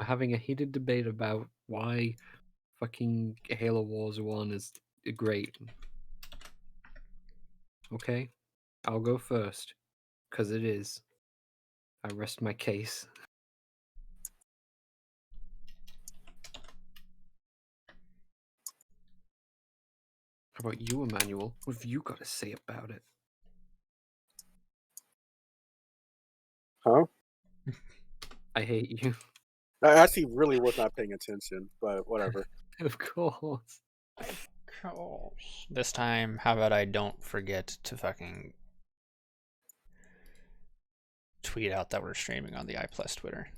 having a heated debate about why fucking Halo Wars 1 is great. Okay? I'll go first, because it is. I rest my case. How about you, Emmanuel? What have you got to say about it? Huh? I hate you. I actually really was not paying attention, but whatever. Of course. This time, how about I don't forget to fucking tweet out that we're streaming on the iPlus Twitter.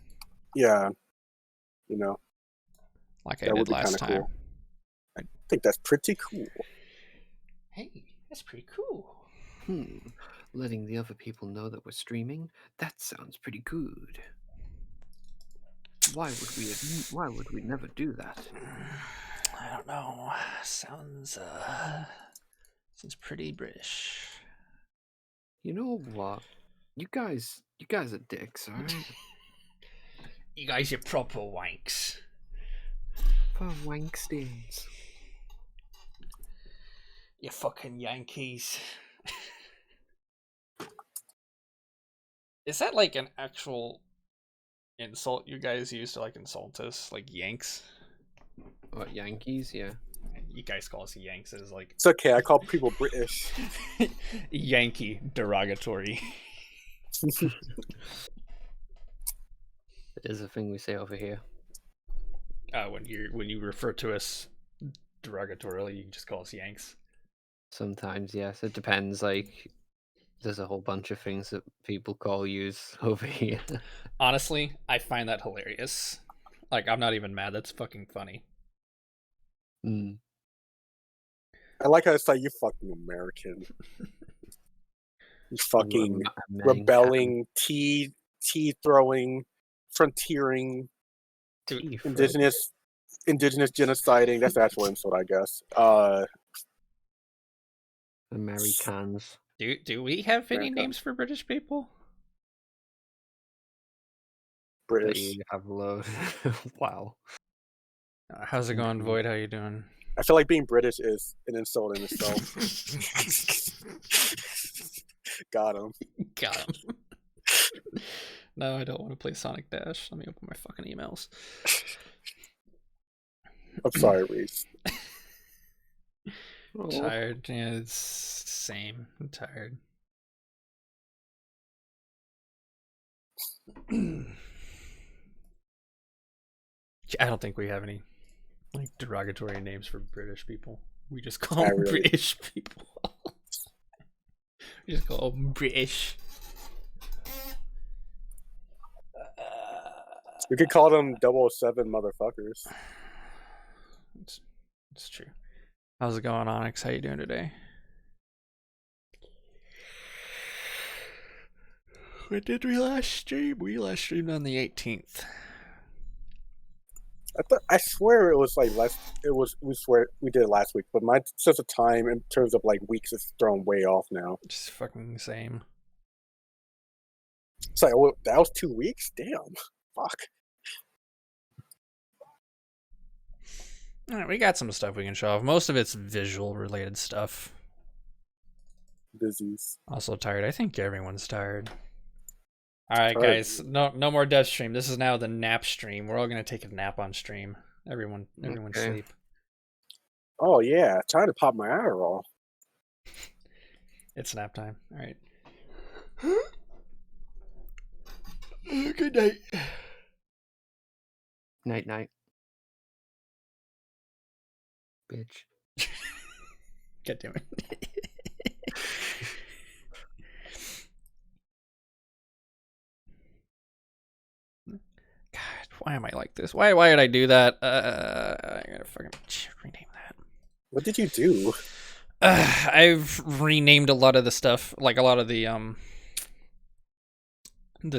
Yeah. Like I That would did be last kinda time. cool. I think that's pretty cool. Hey, that's pretty cool. Letting the other people know that we're streaming? That sounds pretty good. Why would we never do that? I don't know. Sounds pretty British. You know what? You guys are dicks, alright? You guys are proper wanks. For wankstins. You fucking Yankees. Is that like an actual insult you guys use to like insult us? Like Yanks? What, Yankees? Yeah. You guys call us Yanks as like It's okay, I call people British. Yankee derogatory. It is a thing we say over here. When you refer to us derogatorily, you just call us Yanks. Sometimes, yes. It depends. Like, there's a whole bunch of things that people call yous over here. Honestly, I find that hilarious. Like, I'm not even mad. That's fucking funny. Mm. I like how it's like, you fucking American. You fucking rebelling, tea throwing, frontiering, indigenous genociding. That's the actual insult, I guess. Americans. Do we have any names for British people? British. You have loads. Wow. How's it going, Void? How you doing? I feel like being British is an insult in itself. Got him. Got him. No, I don't want to play Sonic Dash. Let me open my fucking emails. I'm sorry, Reese. Tired. Yeah, it's same. I'm tired. I don't think we have any like derogatory names for British people. We just call them British people. We just call them British. We could call them 007 motherfuckers. It's true. How's it going, Onyx? How you doing today? When did we last stream? We last streamed on the 18th. I swear it was like we swear we did it last week, but my sense of time in terms of like weeks is thrown way off now. Just fucking the same. It's like, well, that was 2 weeks? Damn. Fuck. Alright, we got some stuff we can show off. Most of it's visual related stuff. Busies. Also tired. I think everyone's tired. Alright, guys. No more death stream. This is now the nap stream. We're all gonna take a nap on stream. Everyone sleep. Oh yeah, trying to pop my Adderall. It's nap time. Alright. Good night. Night. Bitch. God damn it. God, why am I like this? Why did I do that? I gotta fucking rename that. What did you do? I've renamed a lot of the stuff, like a lot of the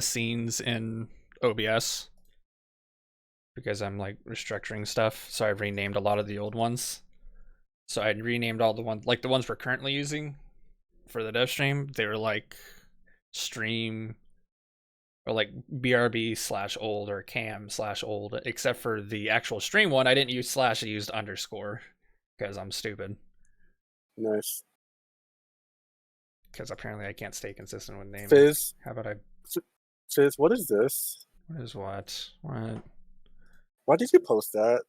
scenes in OBS. Because I'm like restructuring stuff, so I renamed a lot of the old ones. So I renamed all the ones, like the ones we're currently using for the dev stream. They were like stream or like BRB/old or cam/old, except for the actual stream one. I didn't use slash, I used underscore because I'm stupid. Nice. Because apparently I can't stay consistent with naming. Fizz. How about I? Fizz, what is this? What is what? What? Why did you post that?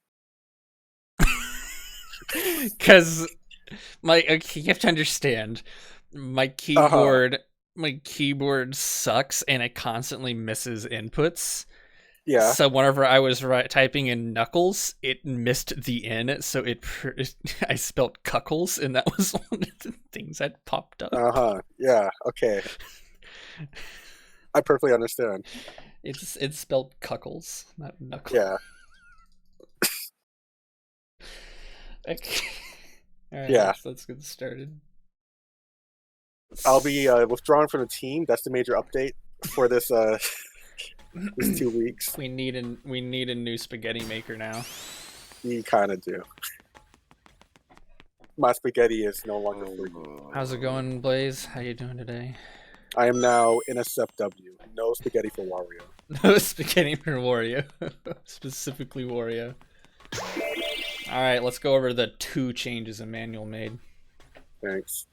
Because okay, you have to understand, my keyboard sucks and it constantly misses inputs. Yeah. So whenever I was typing in knuckles, it missed the N, so I spelled cuckles, and that was one of the things that popped up. Yeah. Okay. I perfectly understand. It's spelled cuckles, not knuckles. Yeah. Okay. All right, Yeah. let's get started. I'll be withdrawing from the team. That's the major update for this this 2 weeks. We need a new spaghetti maker now. You kind of do. My spaghetti is no longer free. How's it going, Blaze? How you doing today? I am now in SFW. No spaghetti for Wario. No spaghetti for Wario. Specifically Wario. Alright, let's go over the 2 changes Emmanuel made. Thanks.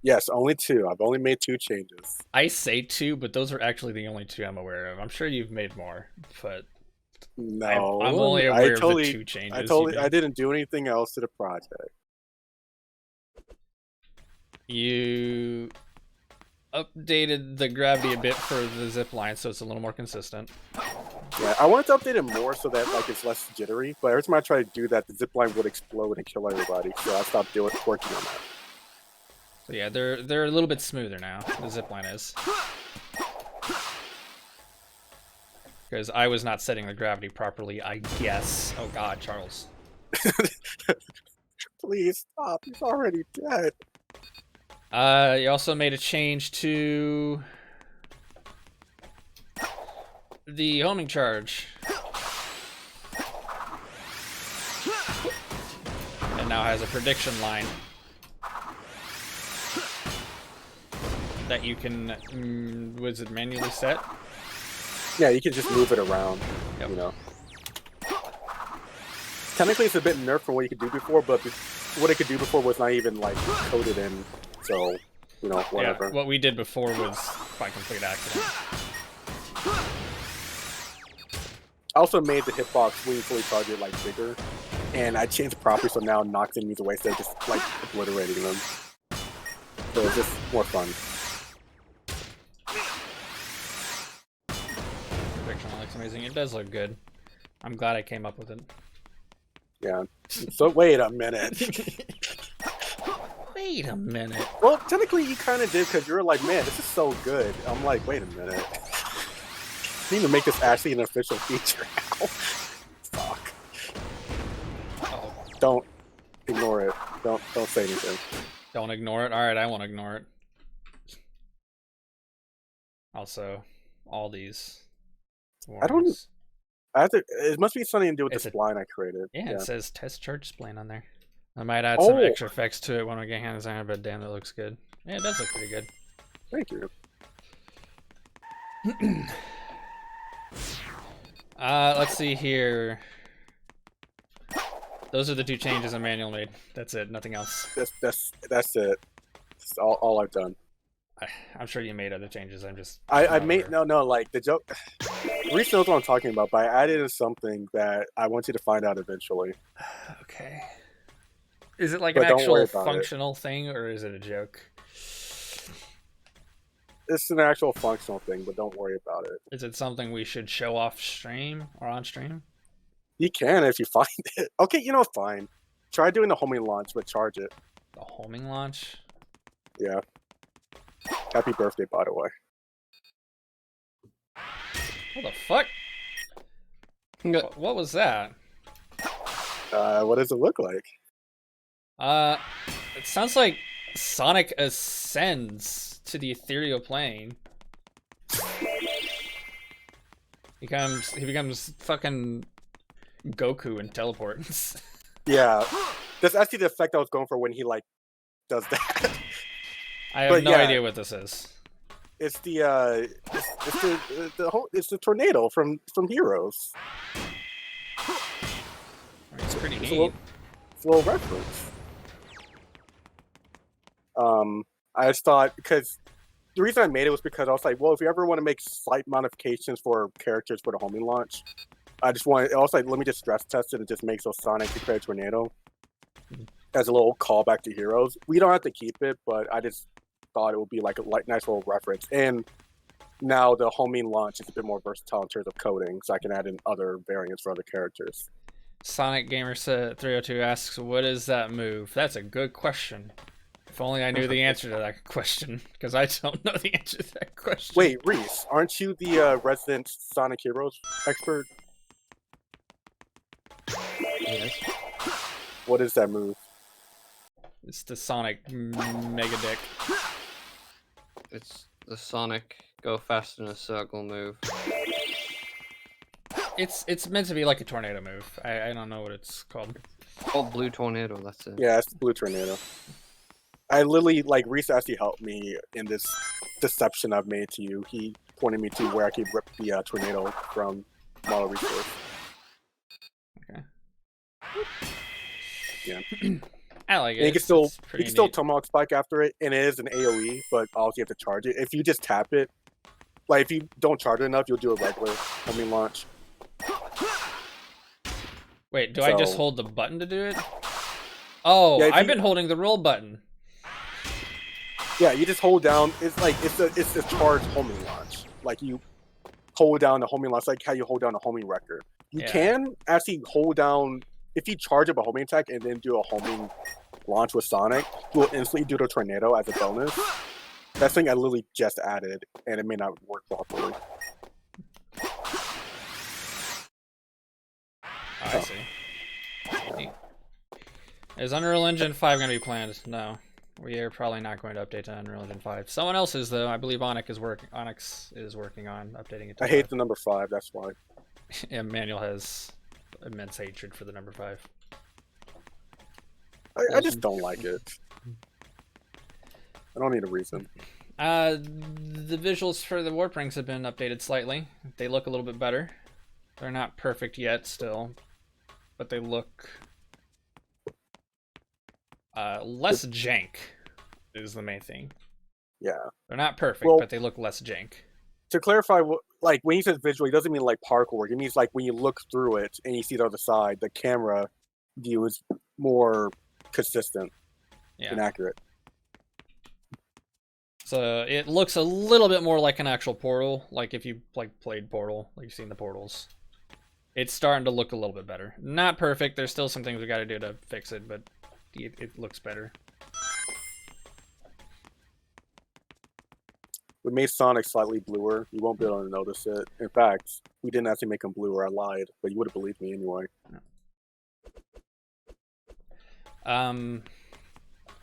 Yes, only 2. I've only made 2 changes. I say 2, but those are actually the only 2 I'm aware of. I'm sure you've made more, but no, I'm only aware of the 2 changes. I didn't do anything else to the project. You updated the gravity a bit for the zip line, so it's a little more consistent. Yeah, I wanted to update it more so that like it's less jittery, but every time I try to do that, the zip line would explode and kill everybody. So I stopped working on that. So yeah, they're a little bit smoother now. The zip line is, because I was not setting the gravity properly, I guess. Oh God, Charles. Please stop. He's already dead. You also made a change to the homing charge. And now has a prediction line that you can, was it manually set? Yeah, you can just move it around, Yep. you know. Technically, it's a bit nerfed from what you could do before, but what it could do before was not even, like, coded in, so, you know, whatever. Yeah, what we did before was by complete accident. I also made the hitbox when you fully charge it, like, bigger, and I changed the property so now it knocks enemies away instead of just, like, obliterating them. So it's just more fun. Prediction looks amazing. It does look good. I'm glad I came up with it. Yeah. So wait a minute. Wait a minute. Well, technically you kind of did because you were like, man, this is so good. I'm like, wait a minute. You need to make this actually an official feature now. Fuck. Oh, Don't ignore it. Don't say anything. don't ignore it. All right, I won't ignore it. Also, all these warnings. It must be something to do with It's the a- spline I created. Yeah, it says test charge spline on there. I might add some extra effects to it when we get hands on it, but damn, that looks good. Yeah, it does look pretty good. Thank you. Let's see here. Those are the 2 changes Emmanuel made. That's it, nothing else. That's it. That's all I've done. I'm sure you made other changes. I made no like the joke. Reese knows what I'm talking about, but I added something that I want you to find out eventually. Okay. Is it like But an don't worry actual about it. functional thing, or is it a joke? It's an actual functional thing, but don't worry about it. Is it something we should show off stream or on stream? You can if you find it. Okay, you know, fine. Try doing the homing launch, but charge it. The homing launch? Yeah. Happy birthday, by the way. What the fuck? What was that? What does it look like? It sounds like Sonic ascends to the ethereal plane. He becomes fucking Goku and teleports. Yeah, that's actually the effect I was going for when he like does that. I have But no yeah. idea what this is. It's it's the tornado from Heroes. It's pretty It's neat. it's a little reference. I just thought because the reason I made it was because I was like, well, if you ever want to make slight modifications for characters for the homing launch, I was like, let me just stress test it and just make so Sonic can create a tornado as a little callback to Heroes. We don't have to keep it, but I just thought it would be like a nice little reference. And now the homing launch is a bit more versatile in terms of coding, so I can add in other variants for other characters. Sonic Gamer 302 asks, "What is that move?" That's a good question. If only I knew the answer to that question, because I don't know the answer to that question. Wait, Reese, aren't you the resident Sonic Heroes expert? Yes. What is that move? It's the Sonic Mega Dick. It's the Sonic go fast in a circle move. It's meant to be like a tornado move. I don't know what it's called. Oh, blue tornado. That's it. Yeah, it's the blue tornado. I literally, like, Reese actually helped me in this deception I've made to you. He pointed me to where I could rip the tornado from Model Resource. Okay. Yeah. I like it. And you can still neat. Tomahawk Spike after it, and it is an AoE, but also you have to charge it. If you just tap it, like, if you don't charge it enough, you'll do a regular homing launch. Wait, do I just hold the button to do it? Oh, yeah, I've been holding the roll button. Yeah, you just hold down. It's like it's a charged homing launch. Like you hold down the homing launch, like how you hold down a homing record. You can actually hold down if you charge up a homing attack and then do a homing launch with Sonic. You will instantly do the tornado as a bonus. That's something I literally just added, and it may not work properly. I see. Is Unreal Engine 5 going to be planned? No. We are probably not going to update to Unreal Engine 5. Someone else is, though. I believe Onyx is working on updating it to 5. hate the number 5, that's why. Yeah, Manuel has immense hatred for the number 5. I just don't like it. I don't need a reason. The visuals for the Warp Rings have been updated slightly. They look a little bit better. They're not perfect yet still, but they look less jank is the main thing. Yeah. They're not perfect, but they look less jank. To clarify, like when he says visual, he doesn't mean like parkour work. It means like when you look through it and you see the other side, the camera view is more consistent and accurate. So it looks a little bit more like an actual Portal. Like if you played Portal, like you've seen the Portals. It's starting to look a little bit better. Not perfect. There's still some things we got to do to fix it, but it looks better. We made Sonic slightly bluer. You won't be able to notice it. In fact, we didn't actually make him bluer. I lied, but you would have believed me anyway. I'm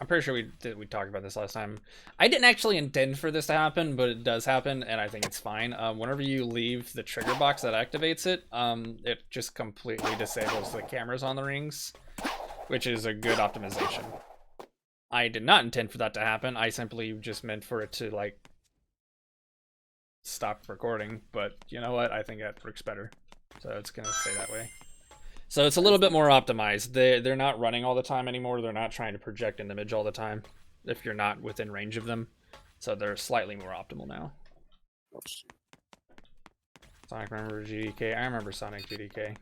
pretty sure we talked about this last time. I didn't actually intend for this to happen, but it does happen, and I think it's fine. Whenever you leave the trigger box that activates it, it just completely disables the cameras on the rings, which is a good optimization. I did not intend for that to happen. I simply just meant for it to like stop recording, but you know what? I think that works better, so it's gonna stay that way. So it's a little bit more optimized. They're not running all the time anymore. They're not trying to project an image all the time if you're not within range of them. So they're slightly more optimal now. Sonic remember GDK? I remember Sonic GDK.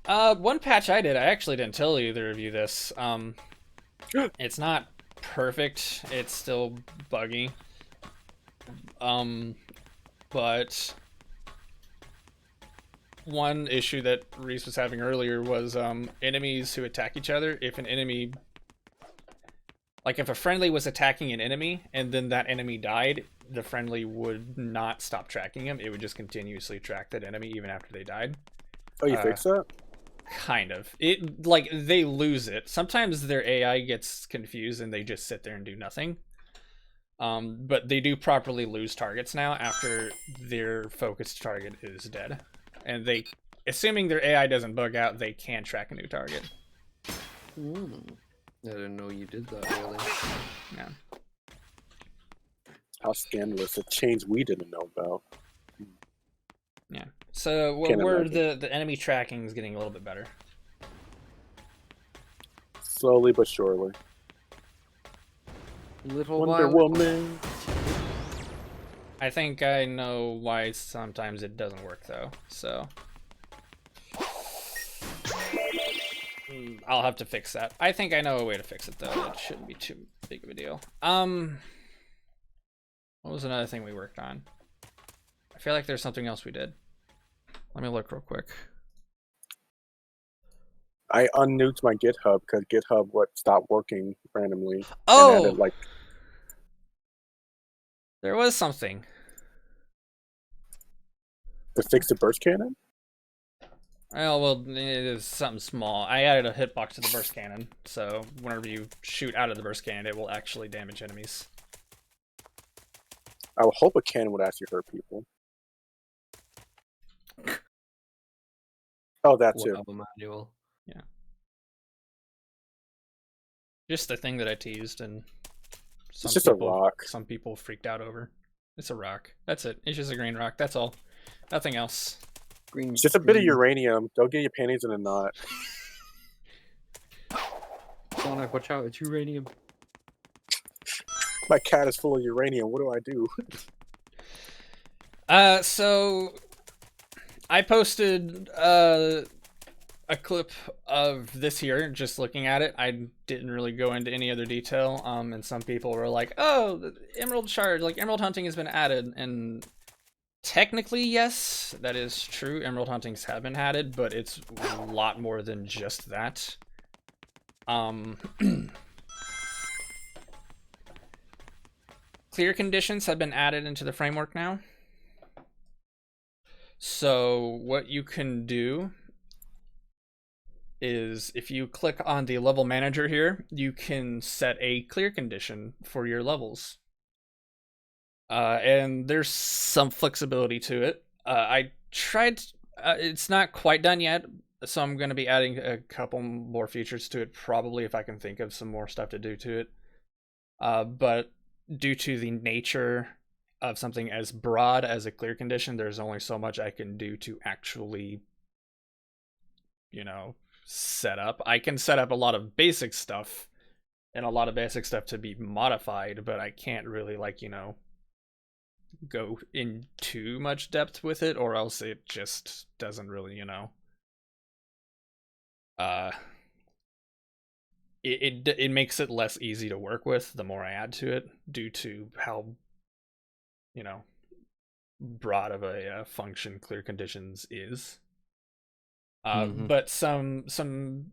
One patch I did, I actually didn't tell either of you this. It's not perfect. It's still buggy. But one issue that Reese was having earlier was enemies who attack each other. If an enemy, like if a friendly was attacking an enemy and then that enemy died, the friendly would not stop tracking him. It would just continuously track that enemy even after they died. Oh, you fixed that? Kind of. It like they lose it. Sometimes their AI gets confused and they just sit there and do nothing. But they do properly lose targets now after their focused target is dead. And they, assuming their AI doesn't bug out, they can track a new target. I didn't know you did that, really. Yeah. How scandalous! A change we didn't know about. Yeah. So Can't where imagine. the enemy tracking is getting a little bit better. Slowly but surely. Little Wonder while. Woman. I think I know why sometimes it doesn't work though. So I'll have to fix that. I think I know a way to fix it though. It shouldn't be too big of a deal. What was another thing we worked on? I feel like there's something else we did. Let me look real quick. I unnuked my GitHub because GitHub stopped working randomly. Oh, And added, like, there was something. to fix the burst cannon. Oh, well, it is something small. I added a hitbox to the burst cannon, so whenever you shoot out of the burst cannon, it will actually damage enemies. I would hope a cannon would actually hurt people. Oh, that too. Whatever manual. Yeah. Just the thing that I teased, and It's just a rock. Some people freaked out over. It's a rock. That's it. It's just a green rock. That's all. Nothing else. Green. It's just a bit of uranium. Don't get your panties in a knot. Sonic, watch out! It's uranium. My cat is full of uranium. What do I do? So I posted a clip of this here, just looking at it. I didn't really go into any other detail. And some people were like, "Oh, the Emerald Shard, like emerald hunting has been added," and technically, yes, that is true. Emerald huntings have been added, but it's a lot more than just that. Clear conditions have been added into the framework now. So what you can do is if you click on the level manager here, you can set a clear condition for your levels. And there's some flexibility to it. I tried, it's not quite done yet, so I'm going to be adding a couple more features to it, probably if I can think of some more stuff to do to it. But due to the nature of something as broad as a clear condition, there's only so much I can do to actually, you know, set up. I can set up a lot of basic stuff and a lot of basic stuff to be modified, but I can't really, like, you know, go in too much depth with it, or else it just doesn't really, you know, it makes it less easy to work with the more I add to it, due to how, you know, broad of a function clear conditions is. But some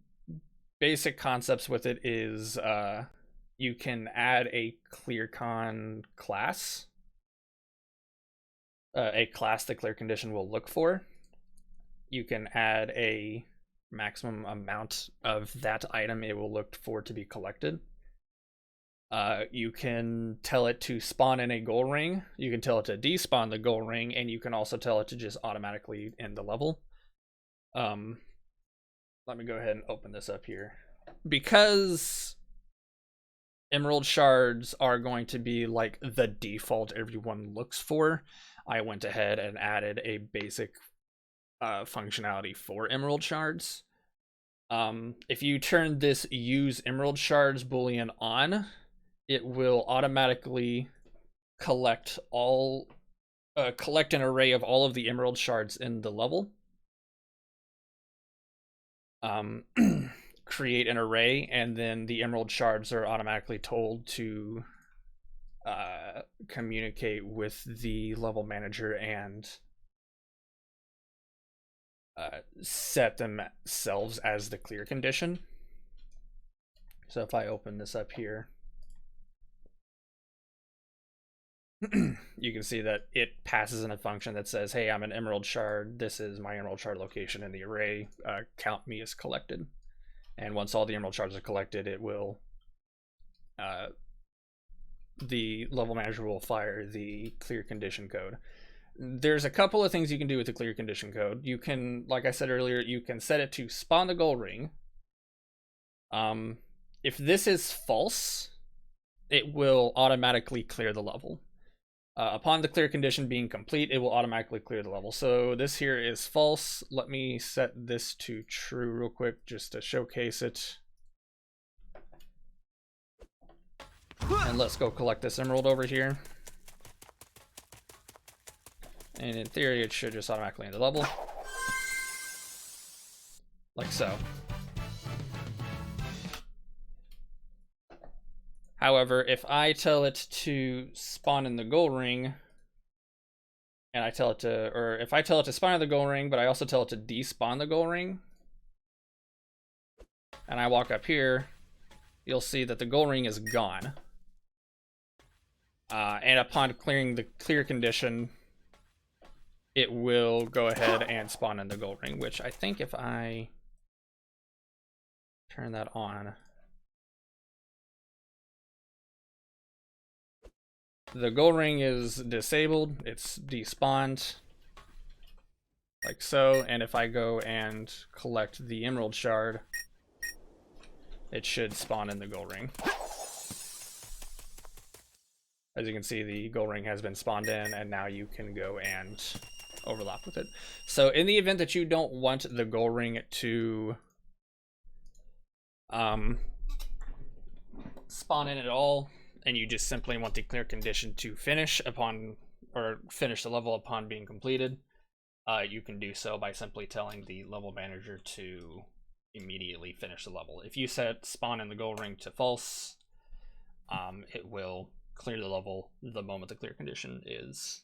basic concepts with it is you can add a ClearCon class, a class the clear condition will look for. You can add a maximum amount of that item it will look for to be collected. You can tell it to spawn in a goal ring. You can tell it to despawn the goal ring, and you can also tell it to just automatically end the level. Let me go ahead and open this up here. Because Emerald Shards are going to be like the default everyone looks for, I went ahead and added a basic functionality for Emerald Shards. If you turn this use Emerald Shards boolean on, it will automatically collect an array of all of the Emerald Shards in the level. Create an array, and then the Emerald Shards are automatically told to communicate with the level manager and set themselves as the clear condition. So if I open this up here, you can see that it passes in a function that says, hey, I'm an Emerald Shard. This is my Emerald Shard location in the array. Count me as collected. And once all the Emerald Shards are collected, it will, the level manager will fire the clear condition code. There's a couple of things you can do with the clear condition code. You can, like I said earlier, you can set it to spawn the goal ring. If this is false, it will automatically clear the level. Upon the clear condition being complete, it will automatically clear the level. So this here is false. Let me set this to true real quick just to showcase it. And let's go collect this emerald over here. And in theory, it should just automatically end the level. Like so. However, if I tell it to spawn in the gold ring, and I tell it to, or if I tell it to spawn in the gold ring, but I also tell it to despawn the gold ring, and I walk up here, you'll see that the gold ring is gone. And upon clearing the clear condition, it will go ahead and spawn in the gold ring, which I think if I turn that on, the gold ring is disabled, it's despawned, like so, and if I go and collect the emerald shard, it should spawn in the gold ring. As you can see, the gold ring has been spawned in, and now you can go and overlap with it. So in the event that you don't want the gold ring to spawn in at all, and you just simply want the clear condition to finish upon, or finish the level upon being completed, you can do so by simply telling the level manager to immediately finish the level. If you set spawn in the gold ring to false, it will clear the level the moment the clear condition is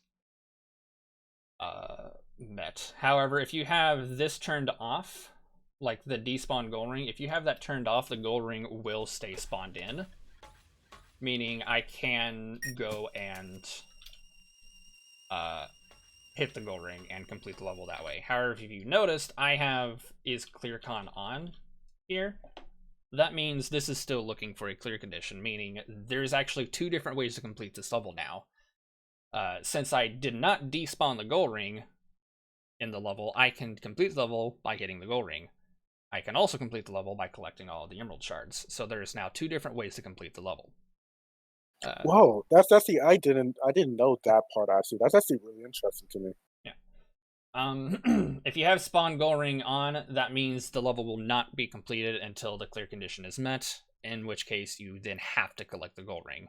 met. However, if you have this turned off, like the despawn gold ring, if you have that turned off, the gold ring will stay spawned in, meaning I can go and hit the gold ring and complete the level that way. However, if you noticed, I have is clearcon on here. That means this is still looking for a clear condition, meaning there's actually two different ways to complete this level now. Since I did not despawn the gold ring in the level, I can complete the level by hitting the gold ring. I can also complete the level by collecting all of the emerald shards. So there's now two different ways to complete the level. Whoa, that's actually I didn't know that part actually. That's actually really interesting to me. If you have spawn gold ring on, that means the level will not be completed until the clear condition is met, in which case you then have to collect the gold ring.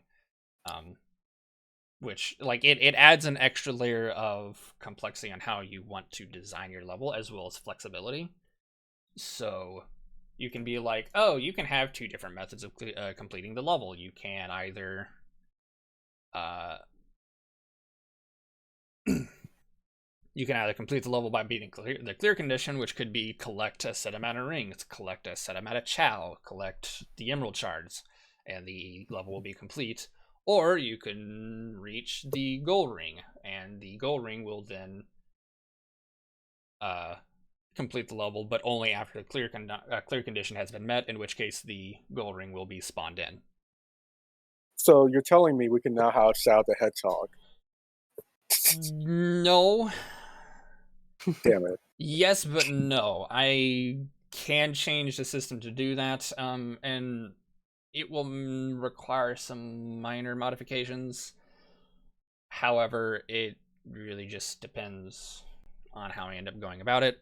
Which, like, it adds an extra layer of complexity on how you want to design your level, as well as flexibility. So you can be like, oh, you can have two different methods of completing the level. You can either you can either complete the level by beating the clear condition, which could be collect a set amount of rings, collect a set amount of chow, collect the emerald shards, and the level will be complete. Or you can reach the gold ring, and the gold ring will then complete the level, but only after the clear condition has been met, in which case the gold ring will be spawned in. So you're telling me we can now have Shadow the Hedgehog? No. Damn it. Yes, but no. I can change the system to do that, and it will require some minor modifications. However, it really just depends on how I end up going about it.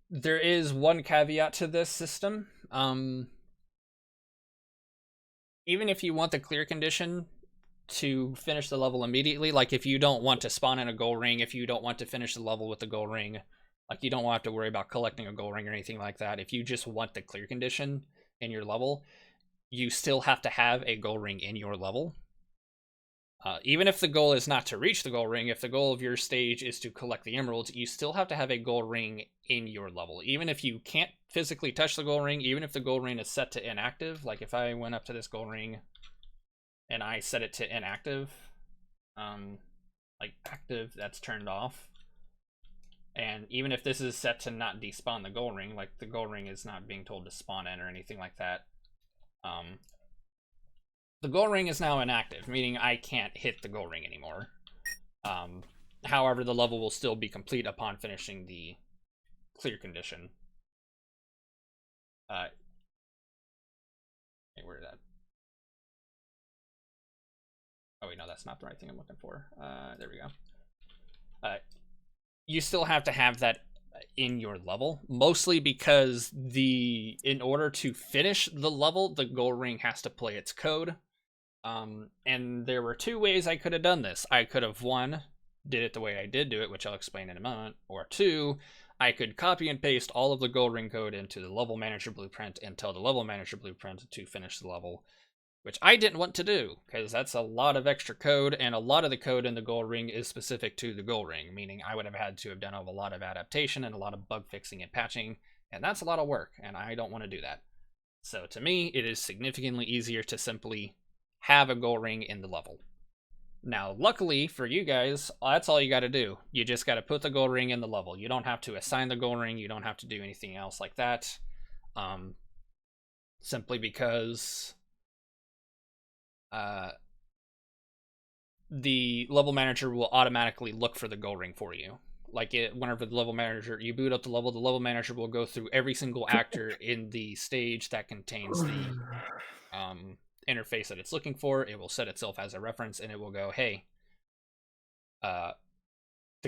There is one caveat to this system. Even if you want the clear condition to finish the level immediately, like if you don't want to spawn in a gold ring, if you don't want to finish the level with the gold ring, like you don't have to worry about collecting a gold ring or anything like that, if you just want the clear condition in your level, you still have to have a gold ring in your level. Even if the goal is not to reach the gold ring, if the goal of your stage is to collect the emeralds, you still have to have a gold ring in your level. Even if you can't physically touch the gold ring, even if the gold ring is set to inactive, like if I went up to this gold ring and I set it to inactive, like active, that's turned off. And even if this is set to not despawn the gold ring, like the gold ring is not being told to spawn in or anything like that, the gold ring is now inactive, meaning I can't hit the gold ring anymore. However, the level will still be complete upon finishing the clear condition. Hey, where is that? Oh wait, no, that's not the right thing I'm looking for. There we go. You still have to have that in your level, mostly because in order to finish the level, the gold ring has to play its code. And there were two ways I could have done this. I could have, one, did it the way I did do it, which I'll explain in a moment, or two, I could copy and paste all of the gold ring code into the level manager blueprint and tell the level manager blueprint to finish the level, which I didn't want to do, because that's a lot of extra code, and a lot of the code in the gold ring is specific to the gold ring, meaning I would have had to have done a lot of adaptation and a lot of bug fixing and patching, and that's a lot of work, and I don't want to do that. So to me, it is significantly easier to simply have a gold ring in the level. Now, luckily for you guys, that's all you got to do. You just got to put the gold ring in the level. You don't have to assign the gold ring. You don't have to do anything else like that. Simply because the level manager will automatically look for the gold ring for you. Like whenever the level manager, you boot up the level manager will go through every single actor in the stage that contains the interface that it's looking for. It will set itself as a reference, and it will go, hey, the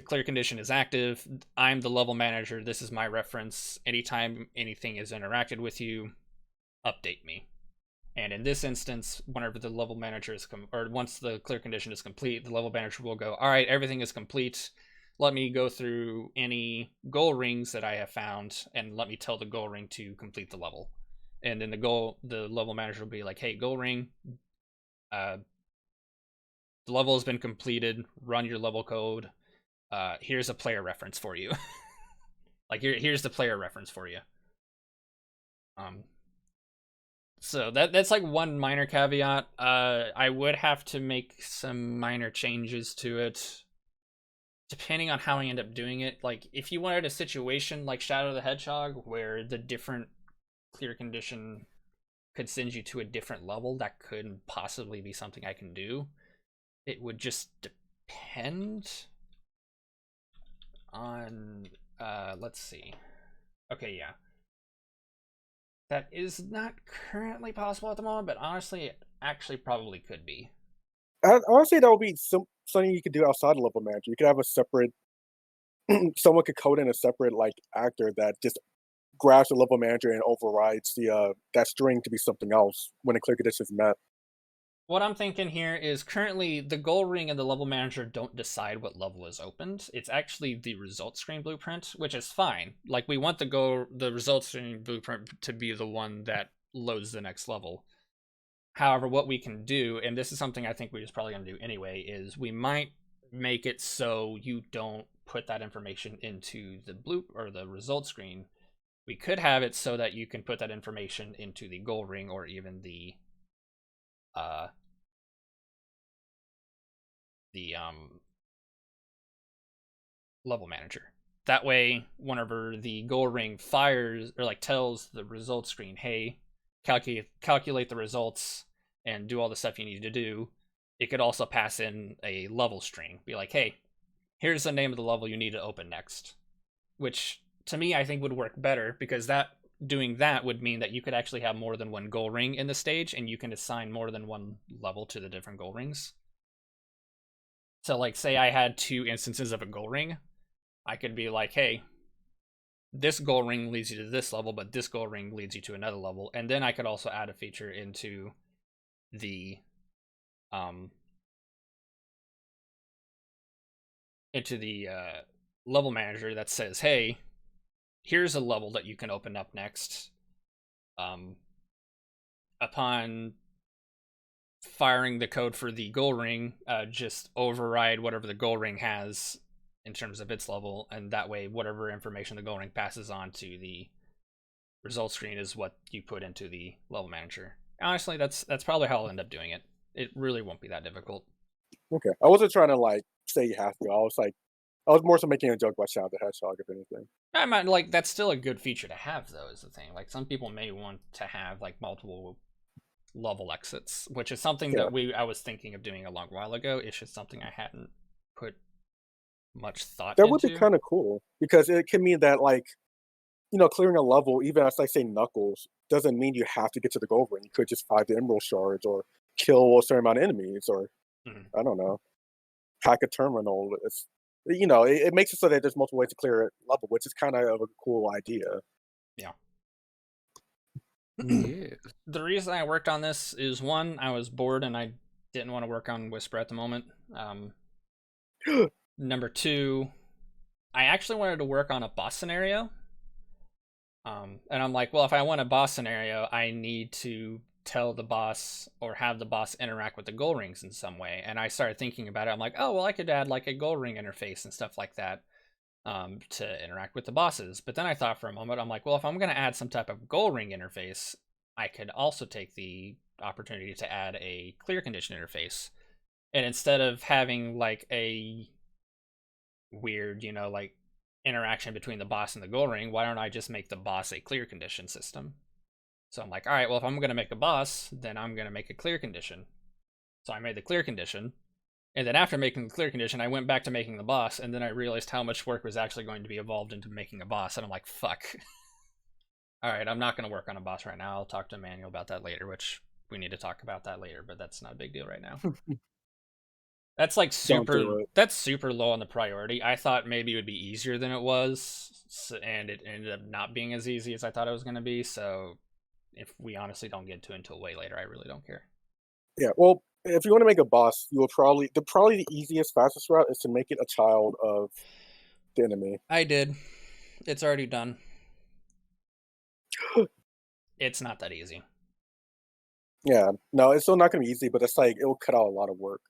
clear condition is active. I'm the level manager. This is my reference. Anytime anything is interacted with you, update me. And in this instance, whenever the level manager is once the clear condition is complete, the level manager will go, all right, everything is complete. Let me go through any gold rings that I have found, and let me tell the gold ring to complete the level. And then the level manager will be like, hey, gold ring, the level has been completed. Run your level code. Here's a player reference for you. Like here's the player reference for you. So that's like one minor caveat. I would have to make some minor changes to it, depending on how I end up doing it. Like if you wanted a situation like Shadow the Hedgehog, where the different clear condition could send you to a different level, that could possibly be something I can do. It would just depend on let's see. Okay, yeah. That is not currently possible at the moment, but honestly, it actually probably could be. Honestly, that would be something you could do outside of level manager. You could have a separate, someone could code in a separate like actor that just grabs the level manager and overrides the that string to be something else when a clear condition is met. What I'm thinking here is currently the gold ring and the level manager don't decide what level is opened. It's actually the result screen blueprint, which is fine. Like we want the result screen blueprint to be the one that loads the next level. However, what we can do, and this is something I think we're just probably going to do anyway, is we might make it so you don't put that information into the or the result screen. We could have it so that you can put that information into the gold ring or even the level manager. That way, whenever the gold ring fires or like tells the result screen, hey, calculate the results and do all the stuff you need to do, it could also pass in a level string. Be like, hey, here's the name of the level you need to open next. Which to me I think would work better, because doing that would mean that you could actually have more than one gold ring in the stage, and you can assign more than one level to the different gold rings. So like say I had 2 instances of a gold ring, I could be like, hey, this gold ring leads you to this level, but this gold ring leads you to another level. And then I could also add a feature into the level manager that says, hey, here's a level that you can open up next. Upon firing the code for the gold ring, just override whatever the gold ring has in terms of its level, and that way whatever information the gold ring passes on to the result screen is what you put into the level manager. Honestly, that's probably how I'll end up doing it. It really won't be that difficult. Okay, I wasn't trying to like say you have to. I was more so making a joke about Shadow the Hedgehog, if anything. I might like that's still a good feature to have, though, is the thing. Like some people may want to have like multiple level exits, which is something that I was thinking of doing a long while ago. It's just something I hadn't put much thought That into. would be kind of cool, because it can mean that like, clearing a level, even as I say Knuckles, doesn't mean you have to get to the gold ring. You could just find the Emerald Shards or kill a certain amount of enemies, or Mhm. I don't know, hack a terminal. It's it makes it so that there's multiple ways to clear a level, which is kind of a cool idea. Yeah. Yeah. The reason I worked on this is one, I was bored and I didn't want to work on Whisper at the moment. Number two, I actually wanted to work on a boss scenario. And I'm like, well, if I want a boss scenario, I need to tell the boss or have the boss interact with the goal rings in some way. And I started thinking about it. I'm like, oh, well, I could add like a goal ring interface and stuff like that to interact with the bosses. But then I thought for a moment, I'm like, well, if I'm going to add some type of goal ring interface, I could also take the opportunity to add a clear condition interface. And instead of having like a weird, like interaction between the boss and the goal ring, why don't I just make the boss a clear condition system? So I'm like, all right, well, if I'm going to make a boss, then I'm going to make a clear condition. So I made the clear condition. And then after making the clear condition, I went back to making the boss, and then I realized how much work was actually going to be involved into making a boss. And I'm like, fuck. All right, I'm not going to work on a boss right now. I'll talk to Emmanuel about that later, which we need to talk about that later, but that's not a big deal right now. That's like Don't do it. that's super low on the priority. I thought maybe it would be easier than it was, and it ended up not being as easy as I thought it was going to be. So if we honestly don't get to it until way later, I really don't care. Yeah, well, if you want to make a boss, you will probably the easiest, fastest route is to make it a child of the enemy. I did. It's already done. It's not that easy. Yeah, no, it's still not going to be easy, but it's like it will cut out a lot of work.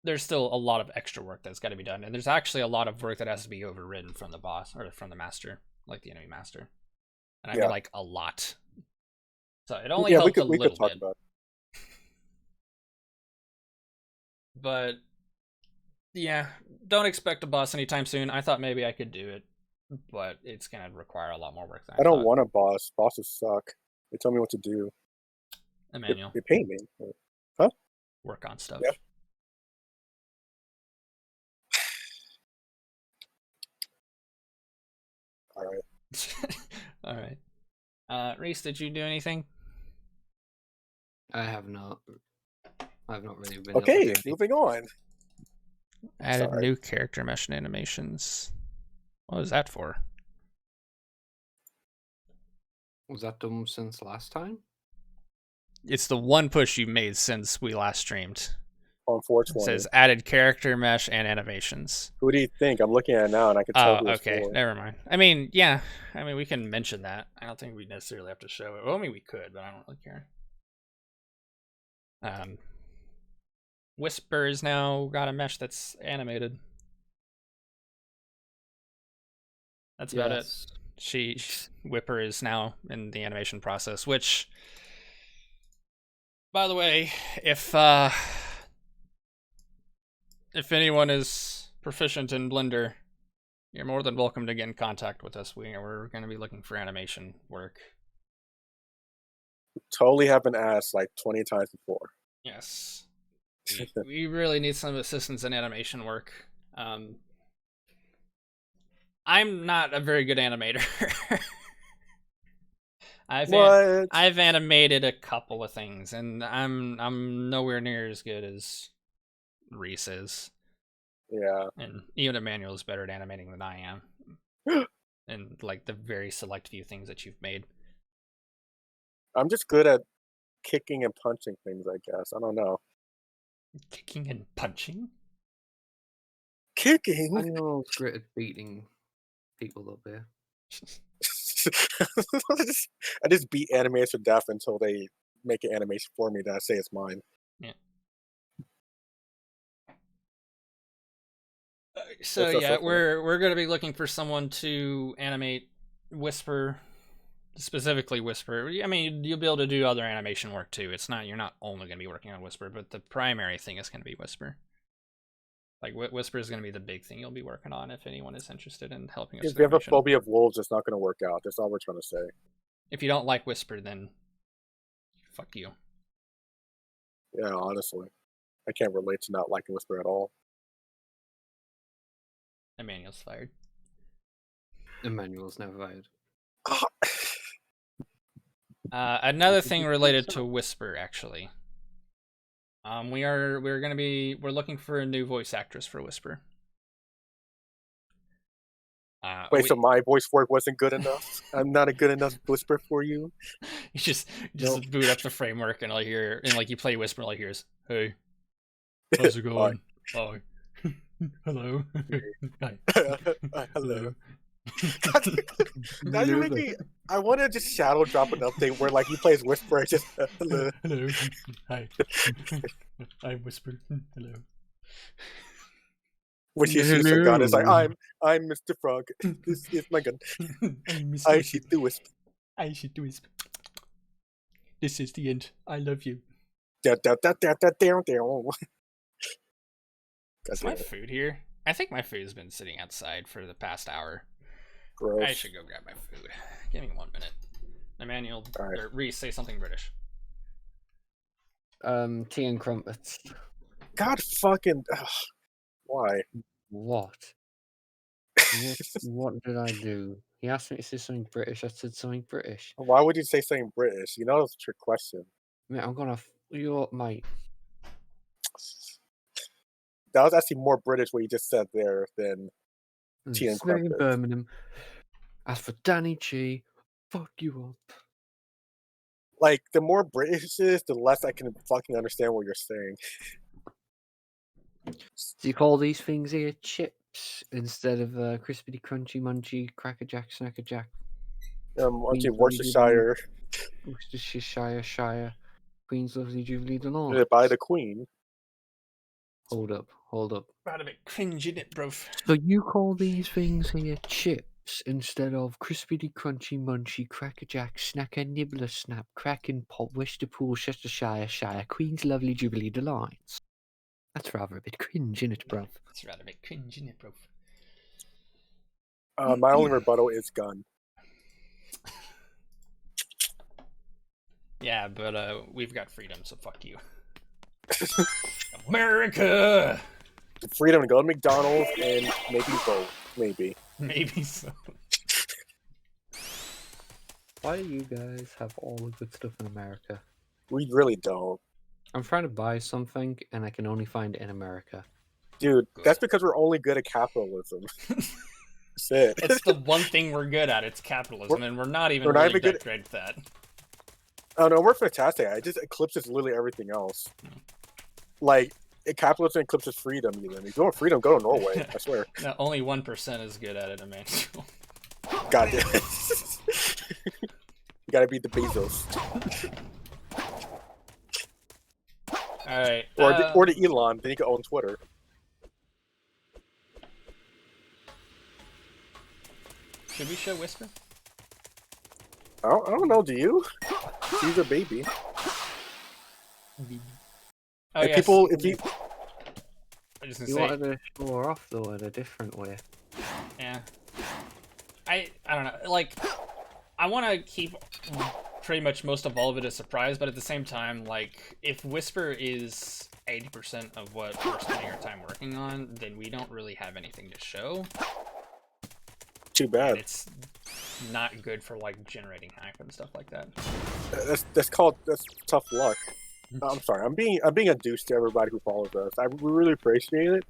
There's still a lot of extra work that's got to be done, and there's actually a lot of work that has to be overridden from the boss or from the master, like the enemy master. And I mean like a lot. So it only helped a little bit. About it. But yeah, don't expect a boss anytime soon. I thought maybe I could do it, but it's gonna require a lot more work than I don't thought. want a boss. Bosses suck. They tell me what to do. Emmanuel, They pay me. Huh? work on stuff. Yeah. All right. All right. Reese, did you do anything? I have not. I've not really been. Okay, moving on. Added Sorry. new character mesh and animations. What was that for? Was that done since last time? It's the one push you made since we last streamed. On It 420. says added character mesh and animations. Who do you think? I'm looking at it now, and I can tell. Oh, okay. Never mind. I mean, yeah. I mean, we can mention that. I don't think we necessarily have to show it. Well, I mean, we could, but I don't really care. Whisper is now got a mesh that's animated. That's about it. Whipper is now in the animation process, which, by the way, if anyone is proficient in Blender, you're more than welcome to get in contact with us. We're going to be looking for animation work. Totally have been asked like 20 times before. Yes. We really need some assistance in animation work. I'm not a very good animator. I've animated a couple of things, and I'm nowhere near as good as Reese is. Yeah. And even Emmanuel is better at animating than I am. And like the very select few things that you've made. I'm just good at kicking and punching things, I guess. I don't know. Kicking and punching? Kicking? Daniel's great at beating people up here. I just beat animators to death until they make an animation for me that I say is mine. Yeah. So yeah, we're gonna be looking for someone to animate Whisper, specifically Whisper. I mean, you'll be able to do other animation work too. You're not only gonna be working on Whisper, but the primary thing is gonna be Whisper. Like Whisper is gonna be the big thing you'll be working on if anyone is interested in helping us. If you have a phobia of wolves, it's not gonna work out. That's all we're trying to say. If you don't like Whisper, then fuck you. Yeah, honestly, I can't relate to not liking Whisper at all. Emmanuel's fired. Emmanuel's never fired. Another thing related to Whisper, actually. We're looking for a new voice actress for Whisper. Wait, so my voice work wasn't good enough? I'm not a good enough Whisper for you? You just Nope. boot up the framework and you play Whisper and here's, hey, how's it going? Hi. Hello. Hi. Hello. Now you make me. I want to just shadow drop an update where like he plays Whisper and just hello. Hello. Hi. I'm Whisper. Hello. When she shoots a gun, it's like I'm Mr. Frog. This is my gun. I shoot the Whisper. I shoot the Whisper. This is the end. I love you. Down. Is my food here? I think my food's been sitting outside for the past hour. Gross. I should go grab my food. Give me 1 minute. Emmanuel, right. or Reese, say something British. Tea and crumpets. God fucking. Why? What? What did I do? He asked me to say something British. I said something British. Why would you say something British? You know it's a trick question. Mate, I'm gonna you up, mate. That was actually more British what you just said there than tea and Snake in crumpets. Birmingham. As for Danny G, fuck you up. Like, the more British it is, the less I can fucking understand what you're saying. Do you call these things here chips instead of crispity, crunchy, munchy, cracker jack, snacker jack? Okay, Worcestershire. Shire. Queen's Lovely Jubilee Delight. By the Queen. Hold up. Bad a bit cringe, isn't it, bro? So you call these things here chips instead of crispity, crunchy, munchy, cracker jack, snacker, nibbler, snap, crackin' pop, Westerpool, Shire, Queen's Lovely Jubilee Delights. That's rather a bit cringe, isn't it, bruv? It's rather a bit cringe, isn't it, bro? My only rebuttal is gun. Yeah, but we've got freedom, so fuck you. America! Freedom to go to McDonald's and maybe vote. Maybe. Maybe so. Why do you guys have all the good stuff in America? We really don't. I'm trying to buy something, and I can only find it in America. Dude, that's because we're only good at capitalism. That's it. It's the one thing we're good at. It's capitalism, and we're not even really that great at that. Oh no, we're fantastic. It just eclipses literally everything else. Like, capitalism eclipses freedom, even. If you want freedom, go to Norway, I swear. No, only 1% is good at it, Emmanuel. God damn it. You gotta beat the Bezos. Alright. Or the Elon, then you can own Twitter. Should we show Whisper? I don't know, do you? She's a baby. Oh, and yes. people, if you... I wanted to show her off, though, in a different way. Yeah. I don't know, like, I want to keep pretty much most of all of it a surprise, but at the same time, like, if Whisper is 80% of what we're spending our time working on, then we don't really have anything to show. Too bad. And it's not good for, like, generating hype and stuff like that. That's tough luck. I'm sorry. I'm being a douche to everybody who follows us. I really appreciate it,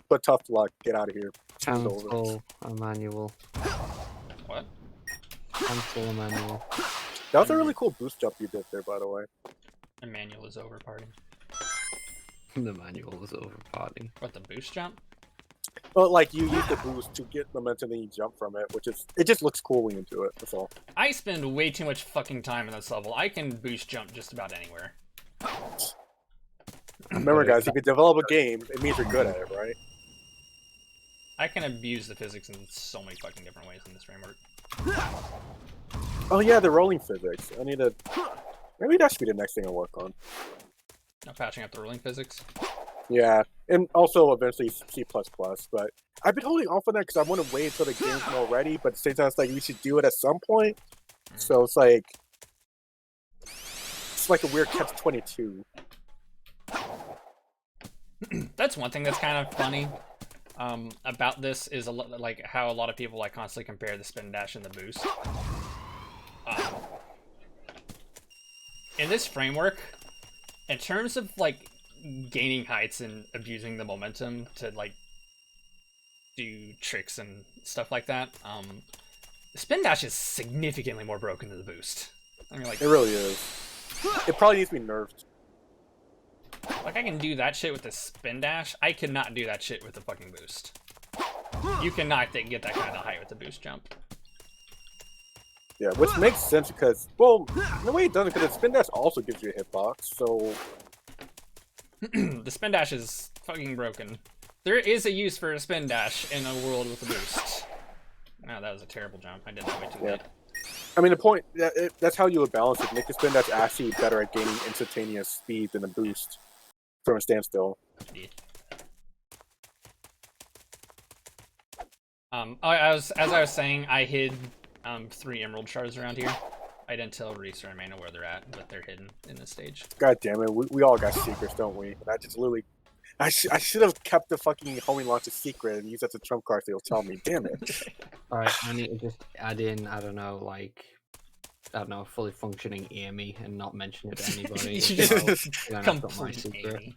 but tough luck. Get out of here. Cancel Emmanuel. What? Cancel Emmanuel. That was a really cool boost jump you did there, by the way. Emmanuel is over party. The manual was over party. What, the boost jump? Well, like, you use the boost to get momentum, then you jump from it, it just looks cool when you do it, that's all. I spend way too much fucking time in this level. I can boost jump just about anywhere. Remember, guys, if you develop a game, it means you're good at it, right? I can abuse the physics in so many fucking different ways in this framework. Oh yeah, the rolling physics. I need to... Maybe that should be the next thing I work on. Now patching up the rolling physics. Yeah, and also eventually C++, but I've been holding off on that because I want to wait until the game's more ready, but at the same time, it's like, we should do it at some point. So it's like a weird catch-22. That's one thing that's kind of funny about this is like how a lot of people like constantly compare the spin dash and the boost. In this framework, in terms of like gaining heights and abusing the momentum to like do tricks and stuff like that. The spin dash is significantly more broken than the boost. I mean, like, It really is. It probably needs to be nerfed. like I can do that shit with the spin dash. I cannot do that shit with the fucking boost. You cannot get that kind of height with the boost jump. Yeah, which makes sense because, well, in a way it doesn't, because the spin dash also gives you a hitbox, so... The spin dash is fucking broken. There is a use for a spin dash in a world with a boost. No, that was a terrible jump. I did that way too late. I mean, the point, that's how you would balance it. Make the spin dash actually better at gaining instantaneous speed than a boost from a standstill. As I was saying, I hid 3 emerald shards around here. I didn't tell Reese or Amanda where they're at, but they're hidden in this stage. God damn it, we all got secrets, don't we? And I just literally... I should have kept the fucking homing launch a secret and used that as a trump card so you'll tell me. Damn it. Alright, I need to just add in, I don't know, fully functioning Amy and not mention it to anybody. You as just well. Then that's not my complete secret. Amy.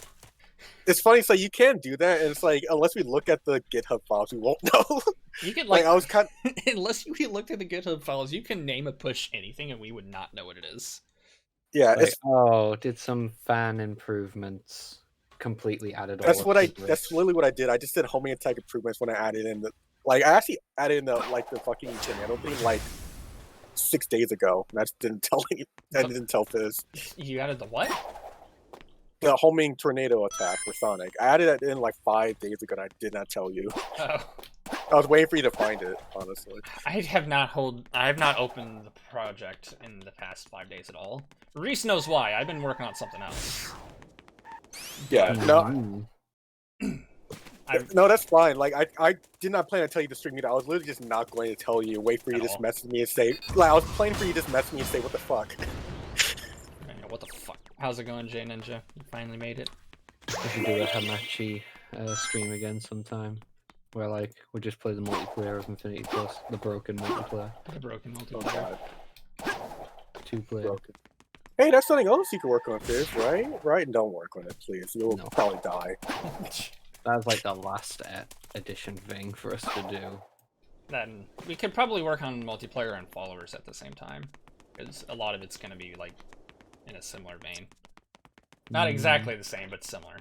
It's funny, so you can do that, and it's like, unless we look at the GitHub files, we won't know. You could Like, like, I was kind unless you looked at the GitHub files, you can name a push anything and we would not know what it is. yeah, Like, it's, oh, did some fan improvements completely added all that's of what the that's glitch. literally what I did. I just did homing attack improvements when I added in the, like, I actually added in the, like, the fucking tornado thing, like, 6 days ago, and I just didn't tell any, I didn't tell Fizz. You added the what? The homing tornado attack for Sonic. I added that in, like, 5 days ago, and I did not tell you. Oh. I was waiting for you to find it, honestly. I have not opened the project in the past 5 days at all. Reese knows why. I've been working on something else. Yeah, no, no, that's fine. Like, I did not plan to tell you to stream either. I was literally just not going to tell you. Wait for you to just message me and say, like, I was planning for you to just message me and say, what the fuck? What the fuck? How's it going, J Ninja? You finally made it. We should do a Hamachi stream again sometime. Where, like, we just play the multiplayer of Infinity Plus, the broken multiplayer. The broken Oh, multiplayer. God. 2-player. Broken. Hey, that's something else you can work on, Fizz, right? Right? And don't work on it, please. You'll No. probably die. That was like the last edition thing for us to do. Then we could probably work on multiplayer and followers at the same time, because a lot of it's going to be like in a similar vein. Not exactly the same, but similar.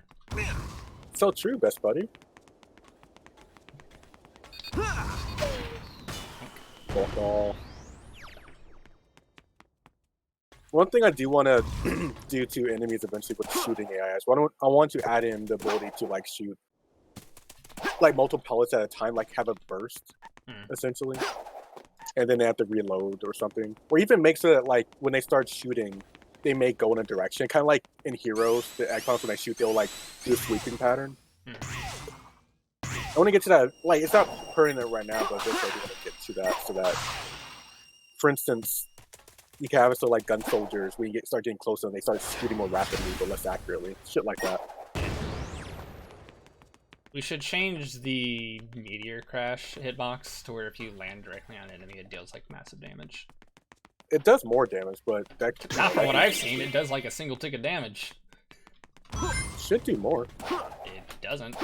So true, best buddy. Oh. One thing I do want to do to enemies eventually with shooting AI is I want to add in the ability to, like, shoot like multiple pellets at a time, like have a burst, essentially, and then they have to reload or something, or even make so that, like, when they start shooting, they may go in a direction, kind of like in Heroes, the icons when they shoot, they'll, like, do a sweeping pattern. I want to get to that. Like, it's not pertinent right now, but eventually I do want to get to that, so that, for instance, you can have it so, like, gun soldiers, when you start getting closer and they start shooting more rapidly but less accurately, shit like that. We should change the meteor crash hitbox to where if you land directly on an enemy, it deals like massive damage. It does more damage, but that Not from what I've seen, it does like a single tick of damage. should do more. It doesn't.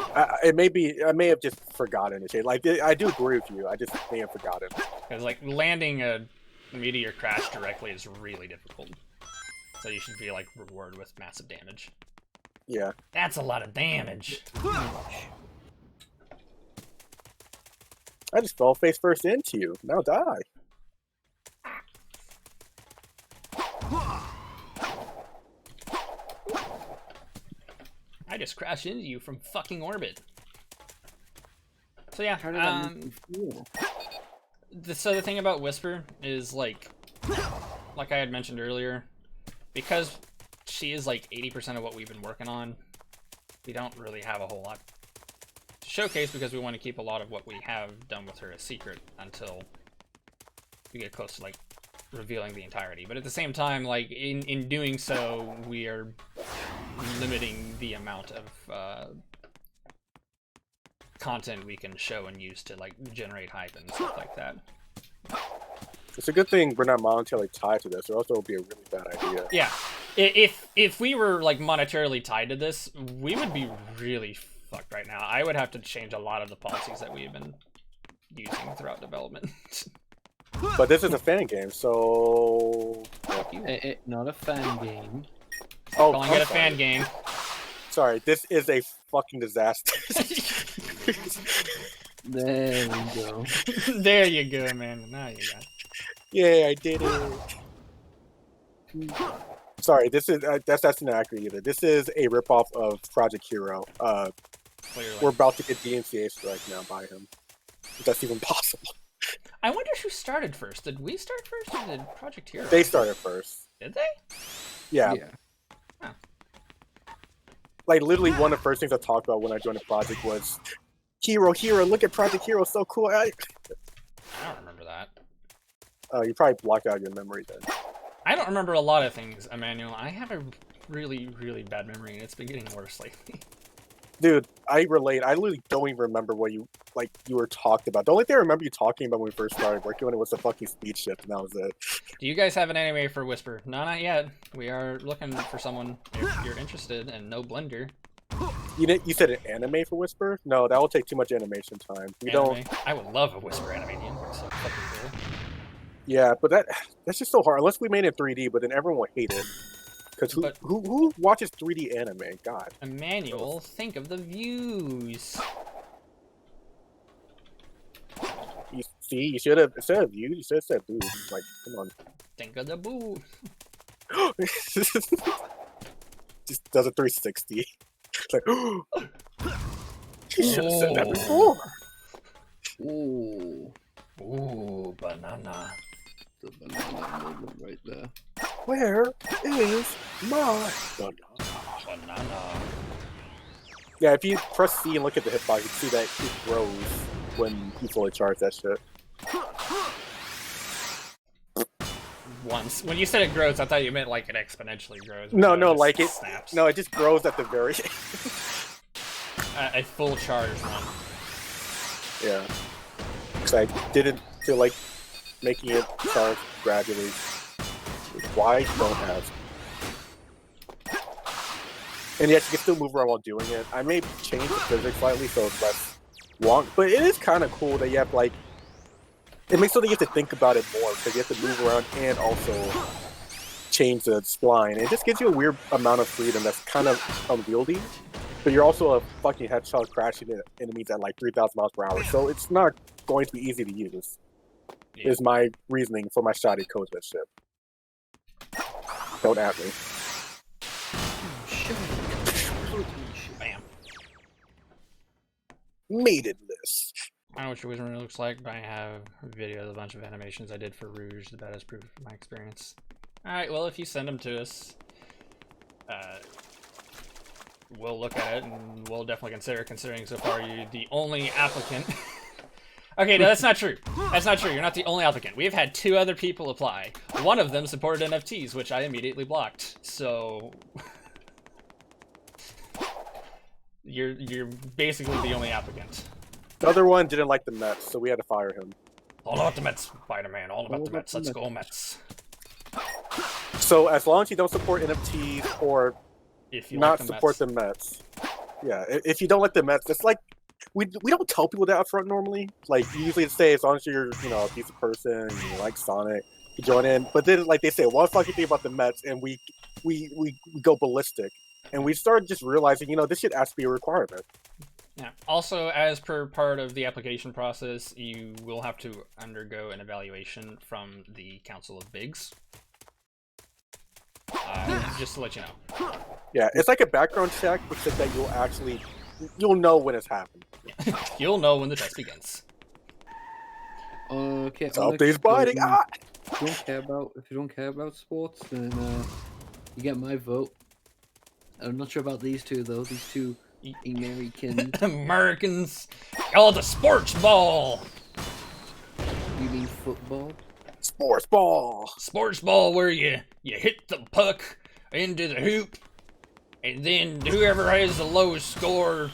It may be. I may have just forgotten it. Like, I do agree with you. I just may have forgotten. Because like landing a meteor crash directly is really difficult. So you should be like rewarded with massive damage. Yeah. That's a lot of damage. I just fell face first into you. Now die. I just crashed into you from fucking orbit. So yeah, How did that make you feel? so the thing about Whisper is like I had mentioned earlier, because she is like 80% of what we've been working on, we don't really have a whole lot to showcase because we want to keep a lot of what we have done with her a secret until we get close to like revealing the entirety. But at the same time, like in doing so, we are limiting the amount of content we can show and use to like generate hype and stuff like that. It's a good thing we're not monetarily tied to this, or else it would be a really bad idea. Yeah, If we were like monetarily tied to this, we would be really fucked right now. I would have to change a lot of the policies that we've been using throughout development. But this is a fan game, so Not a fan game. oh, Calling I'm it a sorry. fan game. Sorry, this is a fucking disaster. There we go. There you go, man. Now you got it. Yeah, I did it. Sorry, this is that's not accurate either. This is a ripoff of Project Hero. Clearly. We're about to get DMCA strike now by him. If that's even possible. I wonder who started first. Did we start first, or did Project Hero? They started first. Did they? Yeah. Huh. Like literally one of the first things I talked about when I joined the project was Hero, look at Project Hero, so cool. I don't remember that. You probably blocked out your memory then. I don't remember a lot of things, Emmanuel. I have a really, really bad memory, and it's been getting worse lately. Dude, I relate. I literally don't even remember what you were talking about. The only thing I remember you talking about when we first started working on it was the fucking speed shift, and that was it. Do you guys have an anime for Whisper? No, not yet. We are looking for someone if you're interested, and no Blender. You said an anime for Whisper? No, that will take too much animation time. We Anime. don't. I would love a Whisper animation. So fucking cool. Yeah, but that's just so hard. Unless we made it 3D, but then everyone will hate it. Because who watches 3D anime? God. Emmanuel, think of the views. You see, you should have instead of you should have said boo. Like, come on. Think of the boo. Just does a 360. It's like, you should have said that before. Ooh. Ooh, banana. The banana moment right there. Where is my banana? Banana. Yeah, if you press C and look at the hitbox, you can see that it grows when you fully charge that shit. Once. When you said it grows, I thought you meant like it exponentially grows. No, So like it. snaps. No, it just grows at the very. A full charge run. Yeah. Because I didn't feel like making it charge gradually. Why don't have? And yet you can still move around while doing it. I may change the physics slightly so it's less long, but it is kind of cool that you have like. It makes so that you have to think about it more because you have to move around and also change the spline. It just gives you a weird amount of freedom that's kind of unwieldy, but you're also a fucking headshot crashing enemies at like 3,000 miles per hour, so it's not going to be easy to use. Yeah. Is my reasoning for my shoddy code that shit. Don't at me. Bam. Made it list. I don't know what your wizard looks like, but I have a video of a bunch of animations I did for Rouge that has proof of my experience. Alright, well, if you send them to us, we'll look at it and we'll definitely consider, considering so far you're the only applicant. Okay, no, that's not true. That's not true. You're not the only applicant. We've had 2 other people apply. One of them supported NFTs, which I immediately blocked. So you're basically the only applicant. The other one didn't like the Mets, so we had to fire him. All about the Mets, Spider-Man. All about the Mets. Let's go, Mets. So as long as you don't support NFTs or If you not like the support Mets. the Mets, yeah. If you don't like the Mets, it's like we don't tell people that up front normally. Like you usually say as long as you're a decent person and you like Sonic, you join in. But then like they say one fucking thing about the Mets, and we go ballistic, and we started just realizing this shit has to be a requirement. Yeah. Also, as per part of the application process, you will have to undergo an evaluation from the Council of Bigs. Just to let you know. Yeah, it's like a background check, except that you'll know when it's happened. You'll know when the test begins. Okay. Something's biting. If you don't care about sports, then you get my vote. I'm not sure about these two though. These two American. Americans. Oh, the sports ball. You mean football? Sports ball. Sports ball, where you hit the puck into the hoop, and then whoever has the lowest score.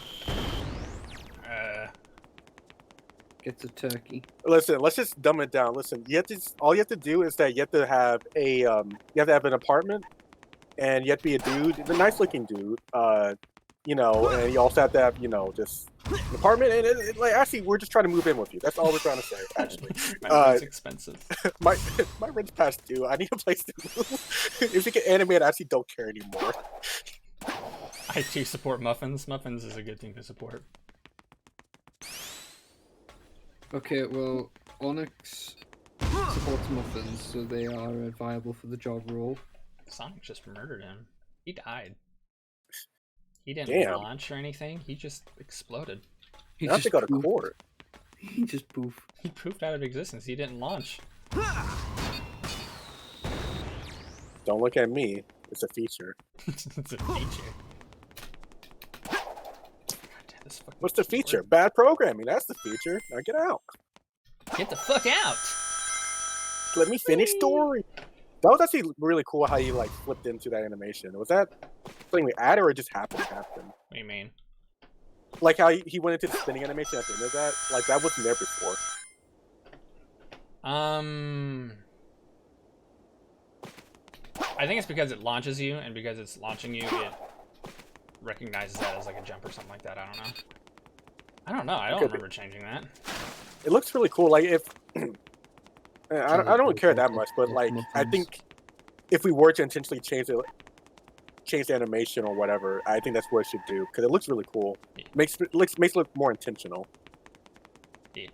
Gets a turkey. Listen, let's just dumb it down. Listen, all you have to do is that you have to have an apartment, and you have to be a dude, a nice looking dude. You know, and you also have to have, you know, just an apartment. And like, actually, we're just trying to move in with you. That's all we're trying to say, actually. My rent's expensive. my rent's past due. I need a place to move. If you can animate, I actually don't care anymore. I too support muffins. Muffins is a good thing to support. Okay, well, Onyx supports muffins, so they are viable for the job role. Sonic just murdered him. He died. He didn't launch or anything. He just exploded. He Now just they got a poof. cord. He just poof. He poofed out of existence. He didn't launch. Don't look at me. It's a feature. It's a feature. God damn, this fucking What's the feature? Bad programming. That's the feature. Now get out. Get the fuck out! Let me finish story. That was actually really cool how you like flipped into that animation. Was that something we added or it just happened to happen? What do you mean? Like how he went into the spinning animation at the end of that? Like that wasn't there before. I think it's because it launches you, and because it's launching you, it recognizes that as like a jump or something like that. I don't know. I don't remember changing that. It looks really cool. Like if I don't care that much, but like I think if we were to intentionally change the animation or whatever, I think that's what it should do because it looks really cool. Yeah. Makes it look more intentional. Yeah.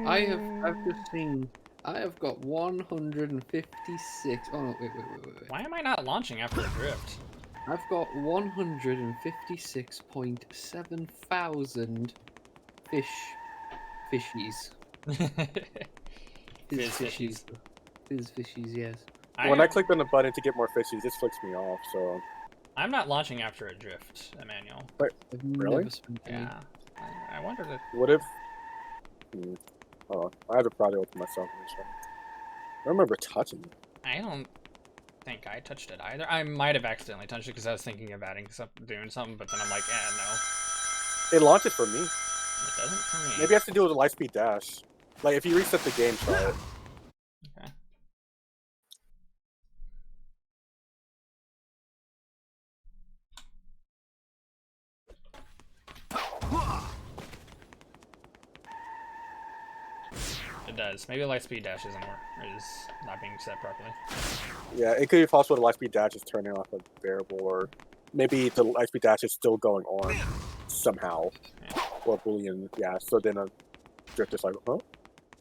I've just seen. I have got 156. Oh no! Wait. Why am I not launching after a drift? I've got 156.7 thousand fishies. Fizz fishies. Fizz fishies, yes. When I clicked on the button to get more fishies, this flicks me off. So I'm not launching after a drift, Emmanuel. but I've Really? never spent any. Yeah. I wondered if... what if? Oh, I had a project with myself. I don't remember touching it. I don't think I touched it either. I might have accidentally touched it because I was thinking of doing something, but then I'm like, no. It launches for me. It doesn't for me. Maybe it has to do with the Lightspeed dash. Like if you reset the game, try it. Okay. It does. Maybe Lightspeed dash is not being set properly. Yeah, it could be possible the Lightspeed dash is turning off a variable, or maybe the Lightspeed dash is still going on somehow, Yeah. or Boolean. Yeah, so then a drift is like, huh?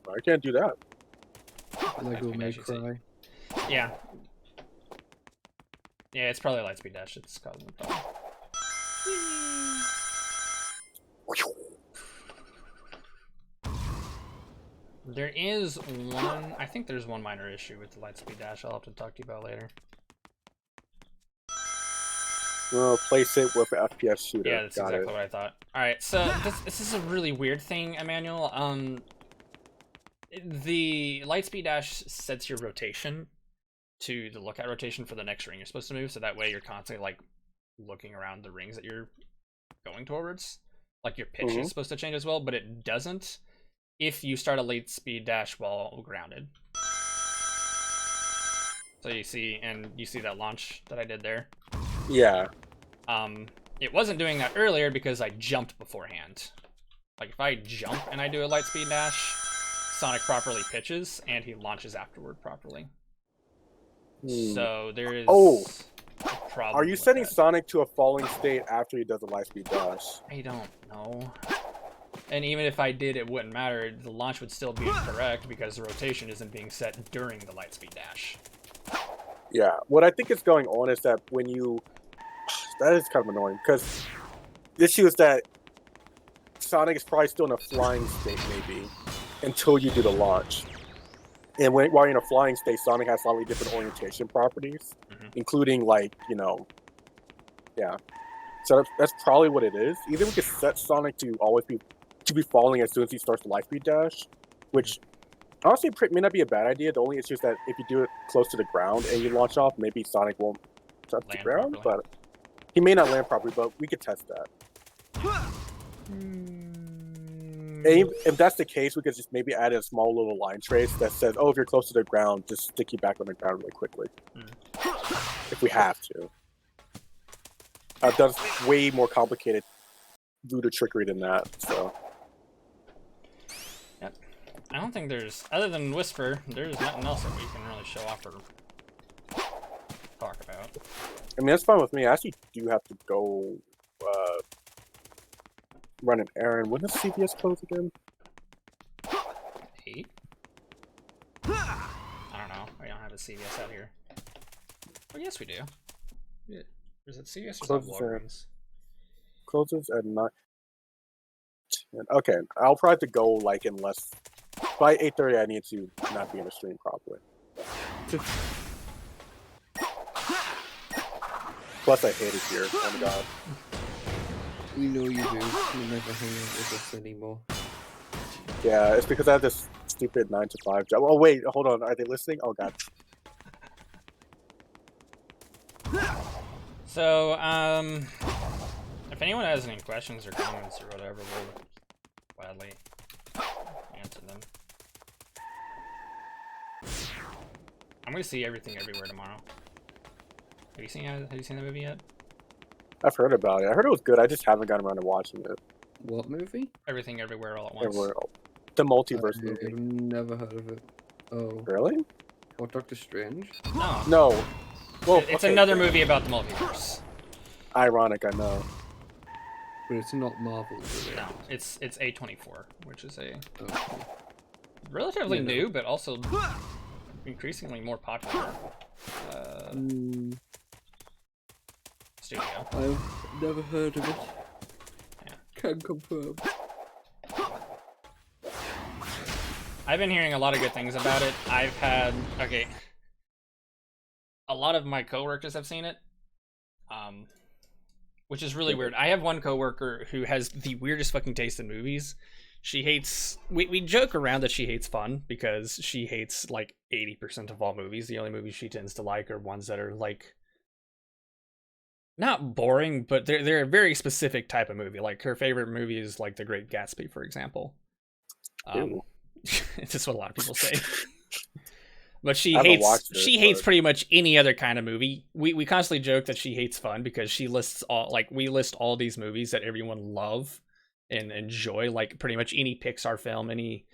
I can't do that. Lego Lightspeed may dash is it. cry. Yeah. Yeah, it's probably Lightspeed dash that's causing the problem. There is one... I think there's one minor issue with the Lightspeed dash I'll have to talk to you about later. We'll replace it with an FPS shooter. Yeah, that's Got exactly it. what I thought. Alright, so this is a really weird thing, Emmanuel. The Lightspeed dash sets your rotation to the lookout rotation for the next ring you're supposed to move, so that way you're constantly like looking around the rings that you're going towards. Like your pitch is supposed to change as well, but it doesn't if you start a Lightspeed dash while grounded. So you see that launch that I did there? Yeah. It wasn't doing that earlier because I jumped beforehand. Like if I jump and I do a Lightspeed dash, Sonic properly pitches and he launches afterward properly. So there is a problem. Are you with setting that. Sonic to a falling state after he does a Lightspeed dash? I don't know. And even if I did, it wouldn't matter. The launch would still be incorrect because the rotation isn't being set during the Lightspeed dash. Yeah. What I think is going on is that when you... That is kind of annoying, because the issue is that Sonic is probably still in a flying state, maybe, until you do the launch. And while you're in a flying state, Sonic has slightly different orientation properties, including, like, you know... Yeah. So that's probably what it is. Either we could set Sonic to always be falling as soon as he starts the Lightspeed dash, which honestly may not be a bad idea. The only issue is that if you do it close to the ground and you launch off, maybe Sonic won't touch the ground, but he may not land properly, but we could test that. If that's the case, we could just maybe add a small little line trace that says, "Oh, if you're close to the ground, just stick you back on the ground really quickly." If we have to. I've done way more complicated voodoo trickery than that, so. Yep. I don't think there's, other than Whisper, there's nothing else that we can really show off or talk about. I mean, that's fine with me. I actually do have to go run an errand. When does CVS close again? 8? I don't know. We don't have a CVS out here. Oh, yes, we do. Yeah. Is it CVS or is it Walgreens? Closes at 9. Okay, I'll probably have to go like in less. By 8:30, I need to not be in the stream properly. Plus, I hate it here. Oh my god. We know you do. You never hang out with us anymore. Yeah, it's because I have this stupid 9 to 5 job. Oh wait, hold on. Are they listening? Oh god. So, if anyone has any questions or comments or whatever, we'll gladly answer them. I'm gonna see Everything Everywhere tomorrow. Have you seen the movie yet? I've heard about it. I heard it was good. I just haven't gotten around to watching it. What movie? Everything Everywhere All at Once. Everywhere. The multiverse movie. I've never heard of it. Oh. Really? What, Doctor Strange? No. No. Well, It's okay, another movie about the multiverse. Ironic, I know. But it's not Marvel, is it? No, it's A24, which is a Okay. relatively Yeah, no. new, but also increasingly more popular studio. I've never heard of it. Yeah. Can confirm. I've been hearing a lot of good things about it. I've had, okay, a lot of my coworkers have seen it, which is really weird. I have one coworker who has the weirdest fucking taste in movies. She hates, we joke around that she hates fun because she hates like 80% of all movies. The only movies she tends to like are ones that are like, not boring, but they're a very specific type of movie. Like her favorite movie is like The Great Gatsby, for example. That's what a lot of people say. But she hates pretty much any other kind of movie. We constantly joke that she hates fun because she lists all, like, we list all these movies that everyone love and enjoy, like pretty much any Pixar film, any,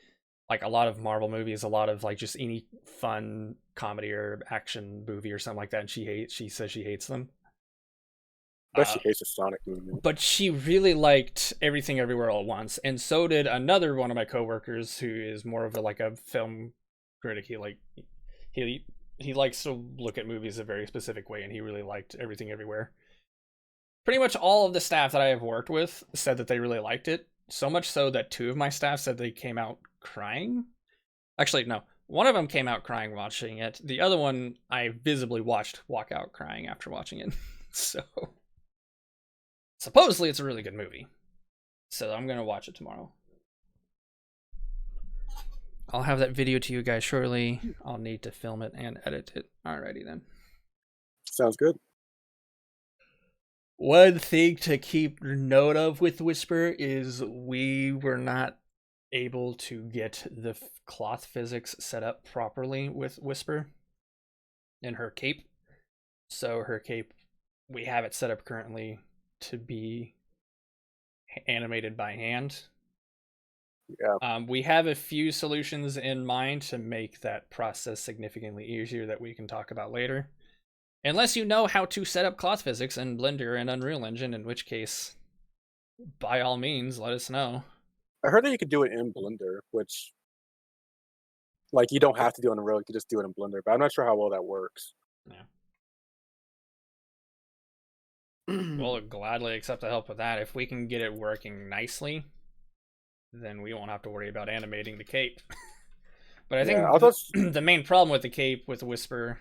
like a lot of Marvel movies, a lot of like just any fun comedy or action movie or something like that. And she says she hates them. But she hates the Sonic movie. But she really liked Everything Everywhere All at Once, and so did another one of my coworkers who is more of a film critic. He likes to look at movies a very specific way, and he really liked Everything Everywhere. Pretty much all of the staff that I have worked with said that they really liked it, so much so that 2 of my staff said they came out crying. Actually, no. One of them came out crying watching it. The other one I visibly watched walk out crying after watching it. So supposedly it's a really good movie. So I'm going to watch it tomorrow. I'll have that video to you guys shortly. I'll need to film it and edit it. Alrighty then. Sounds good. One thing to keep note of with Whisper is we were not able to get the cloth physics set up properly with Whisper in her cape. So her cape, we have it set up currently to be animated by hand. Yeah. We have a few solutions in mind to make that process significantly easier that we can talk about later. Unless you know how to set up cloth physics in Blender and Unreal Engine, in which case, by all means, let us know. I heard that you could do it in Blender, which, like, you don't have to do it in Unreal, you can just do it in Blender, but I'm not sure how well that works. Yeah. We'll gladly accept the help with that. If we can get it working nicely, then we won't have to worry about animating the cape. But I think the main problem with the cape with Whisper,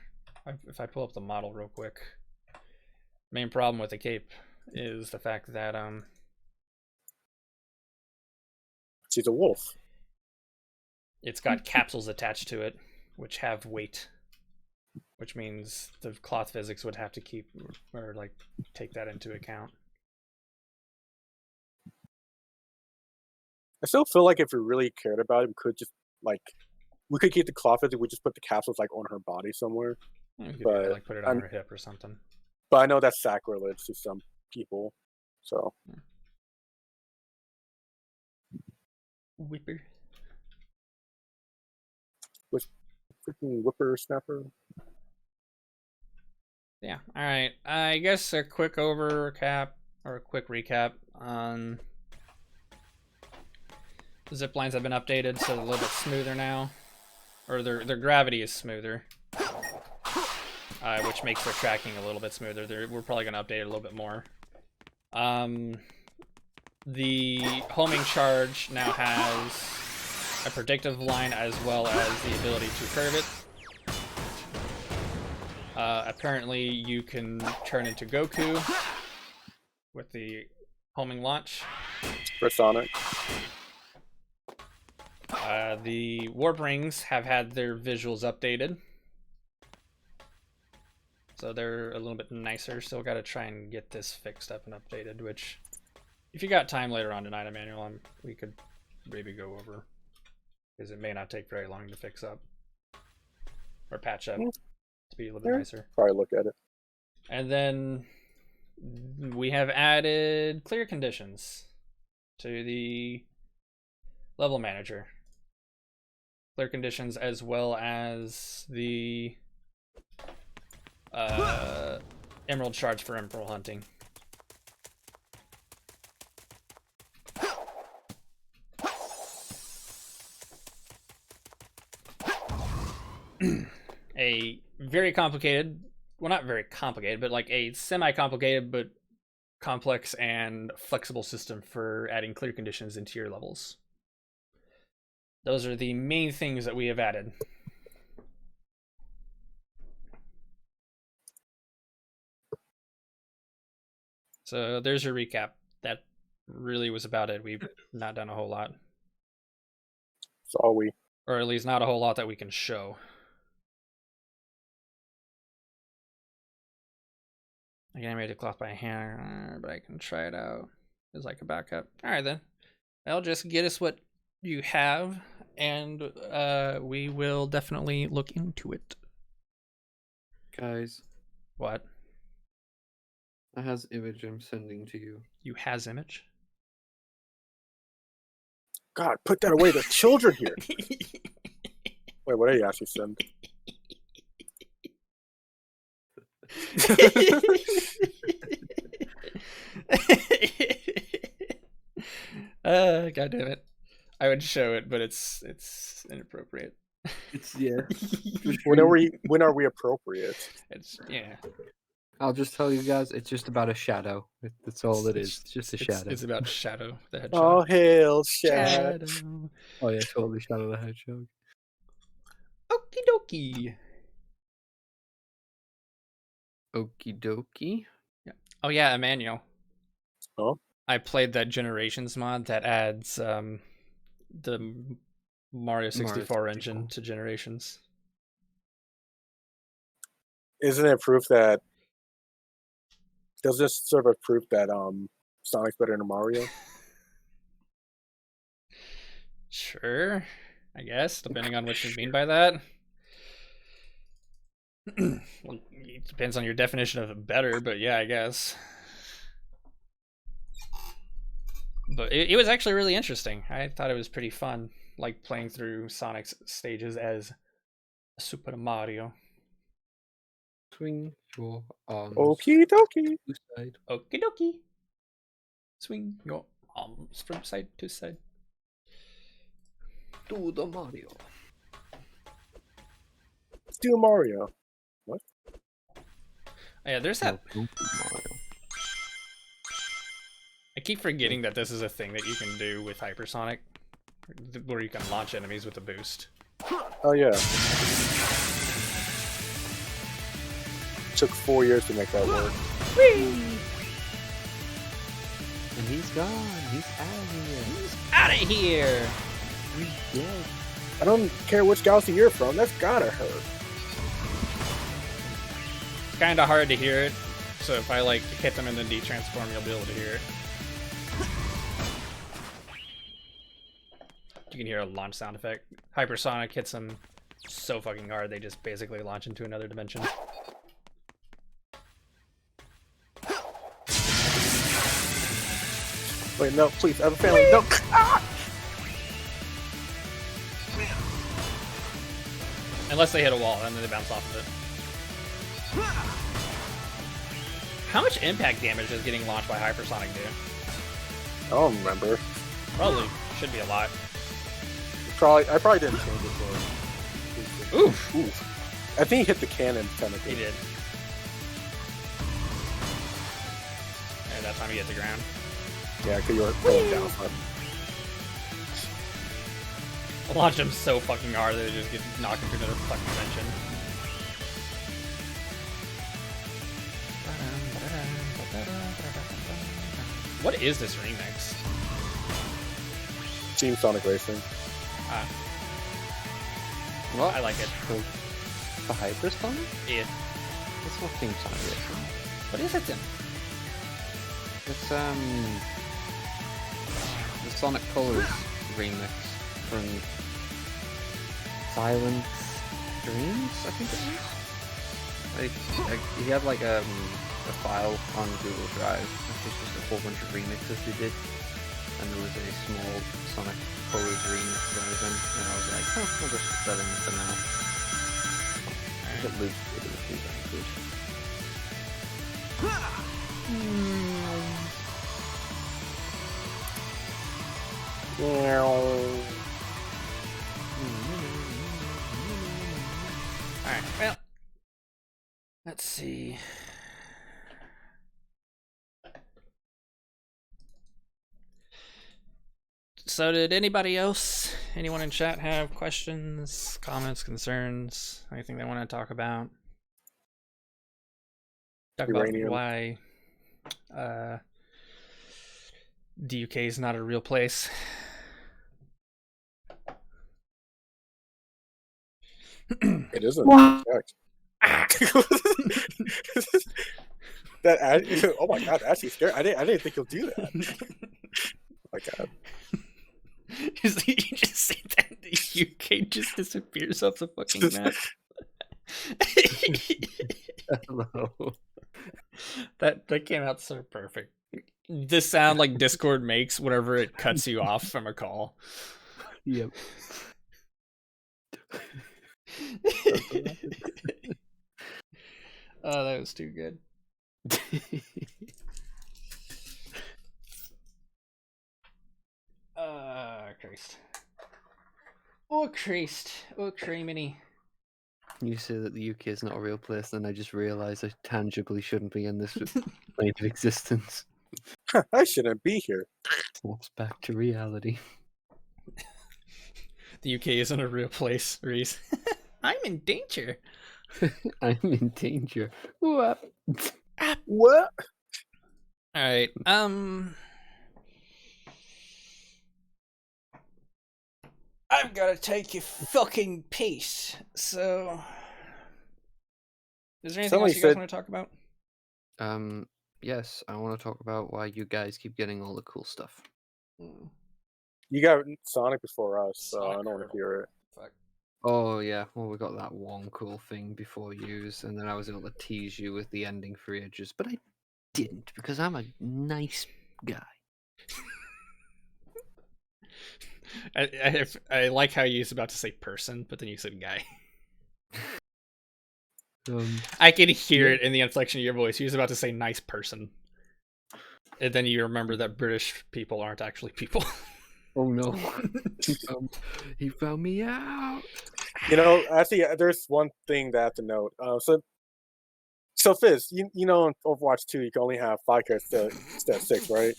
if I pull up the model real quick, main problem with the cape is the fact that she's a wolf. It's got capsules attached to it, which have weight, which means the cloth physics would have to keep or like take that into account. I still feel like if we really cared about it, we could just like we could keep the claw fizz. We just put the capsules like on her body somewhere. You could But like put it on her hip or something. But I know that's sacrilege to some people. So Whipper. freaking whippersnapper. Yeah. All right. I guess a quick recap on the zip lines have been updated, so they're a little bit smoother now, or their gravity is smoother, which makes their tracking a little bit smoother. We're probably going to update it a little bit more. The homing charge now has a predictive line as well as the ability to curve it. Apparently you can turn into Goku with the homing launch. For Sonic. The warp rings have had their visuals updated, so they're a little bit nicer. Still got to try and get this fixed up and updated, which if you got time later on tonight, Emmanuel, we could maybe go over, because it may not take very long to fix up or patch up to be a little bit nicer. Probably look at it. And then we have added clear conditions to the level manager. Clear conditions as well as the emerald shards for emerald hunting. A very complicated, well, not very complicated, but like a semi-complicated but complex and flexible system for adding clear conditions into your levels. Those are the main things that we have added. So there's your recap. That really was about it. We've not done a whole lot. That's all we. Or at least not a whole lot that we can show. I can animate the cloth by hand, but I can try it out as like a backup. All right then. I'll just get us what you have, and we will definitely look into it. Guys, What? I has image I'm sending to you. You has image? God, put that away. There's children here. Wait, what did you actually send? God damn it. I would show it, but it's inappropriate. It's yeah. When are we appropriate? It's yeah. I'll just tell you guys, it's just about a shadow. That's all it is. It's just a shadow. It's about Shadow the Oh, Hedgehog. hail Shadow. Oh yeah, totally Shadow the Hedgehog. Okie dokie. Okie dokie. Yeah. Oh yeah, Emmanuel. Oh? I played that Generations mod that adds the Mario 64 engine to Generations. Isn't it proof that? Does this serve as proof that Sonic's better than Mario? Sure, I guess, depending on what you mean by that. Well, it depends on your definition of better, but yeah, I guess. But it was actually really interesting. I thought it was pretty fun, like playing through Sonic's stages as Super Mario. Swing your arms. Okie dokie. to side. Okie dokie. Swing your arms from side to side. Do the Mario. Do Mario. What? Oh, yeah, there's that. No, do Mario. I keep forgetting that this is a thing that you can do with Hypersonic, where you can launch enemies with a boost. Oh yeah. Took 4 years to make that work. Whee! And he's gone. He's out of here. He's out of here! He's dead. I don't care which galaxy you're from. That's gotta hurt. It's kind of hard to hear it, so if I like hit them and then de-transform, you'll be able to hear it. You can hear a launch sound effect. Hypersonic hits them so fucking hard, they just basically launch into another dimension. Wait, no, please, I have a family. No. Unless they hit a wall, and then they bounce off of it. How much impact damage does getting launched by hypersonic do? I don't remember. Probably should be a lot. I probably didn't change it for. Oof. Oof. I think he hit the cannon technically. He did. And that time he hit the ground. Yeah, because you were going down. I launched him so fucking hard that they just get knocked into another fucking dimension. What is this remix? Team Sonic Racing. Ah, What? I like it. The Hypersonic? Yeah. That's what Team Sonic is. What is it then? It's the Sonic Colors remix from Silent Dreams, I think it was. Like he had like a file on Google Drive, which is just a whole bunch of remixes he did, and there was a small Sonic Colors remix that I was in, and I was like, oh, I'll just put that in for now. It loops it was pretty damn good. Alright, well. Let's see. So did anybody else, anyone in chat have questions, comments, concerns, anything they want to talk about? Talk Uranium. about why the UK is not a real place. It isn't. That oh my god, actually scared. I didn't think he'll do that. Oh my god. You just say that the UK just disappears off the fucking map. Hello. That came out so perfect. The sound like Discord makes whenever it cuts you off from a call. Yep. Oh, that was too good. Christ. Oh, Christ. Oh, criminy. You say that the UK is not a real place, then I just realised I tangibly shouldn't be in this plane of existence. I shouldn't be here. Snaps back to reality. The UK isn't a real place, Reese. I'm in danger. I'm in danger. What? What? Alright, I've gotta take your fucking piece, so... Is there anything Somebody else you guys said- want to talk about? Yes, I want to talk about why you guys keep getting all the cool stuff. You got Sonic before us, so I Sonic don't want to Hurdle. hear it. Fuck. Oh yeah, well we got that one cool thing before yous, and then I was able to tease you with the ending for ages, but I didn't because I'm a nice guy. I like how you was about to say person, but then you said guy. I could hear it in the inflection of your voice. You was about to say nice person. And then you remember that British people aren't actually people. Oh no, he found me out. You know, actually, there's one thing that I have to note. So Fizz, you know, in Overwatch 2, you can only have 5 characters instead of 6, right?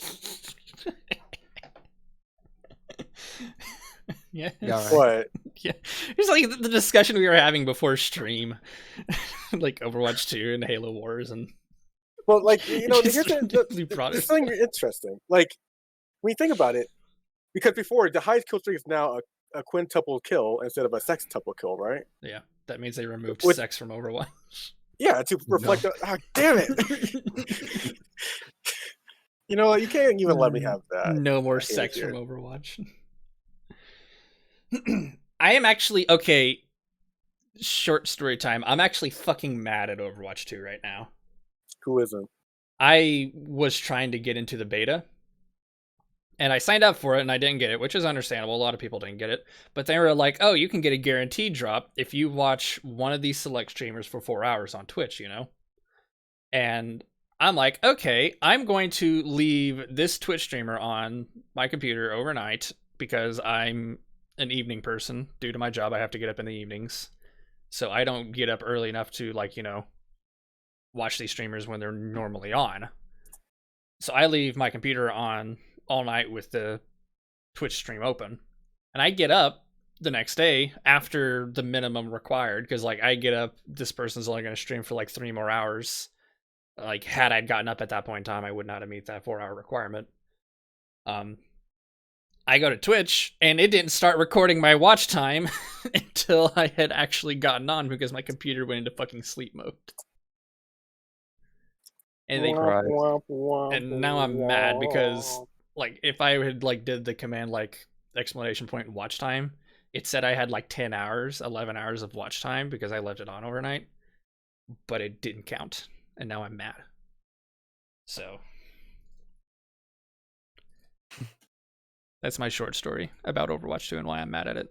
Yeah. Yeah, right. What? Yeah. It's like the discussion we were having before stream. Like Overwatch 2 and Halo Wars and Well, like, you know, Just here's randomly brought there's it. something interesting. Like, when you think about it, because before, the highest kill streak is now a quintuple kill instead of a sextuple kill, right? yeah, that means they removed With- sex from Overwatch. Yeah, to reflect damn it. You know what? You can't even let me have that. No more I hate sex it. from Overwatch. I am actually okay. Short story time. I'm actually fucking mad at Overwatch 2 right now. Who isn't? I was trying to get into the beta, and I signed up for it, and I didn't get it, which is understandable. A lot of people didn't get it, but they were like, "Oh, you can get a guaranteed drop if you watch one of these select streamers for 4 hours on Twitch," you know. And I'm like, okay, I'm going to leave this Twitch streamer on my computer overnight because I'm an evening person. Due to my job, I have to get up in the evenings. So I don't get up early enough to, like, watch these streamers when they're normally on. So I leave my computer on all night with the Twitch stream open. And I get up the next day after the minimum required because, like, I get up, this person's only going to stream for like 3 more hours. Like, had I gotten up at that point in time, I would not have met that 4-hour requirement. I go to Twitch, and it didn't start recording my watch time until I had actually gotten on because my computer went into fucking sleep mode. And and now I'm mad because, like, if I had, like, did the command, like, exclamation point watch time, it said I had, like, 10 hours, 11 hours of watch time because I left it on overnight, but it didn't count, and now I'm mad. So that's my short story about Overwatch 2 and why I'm mad at it.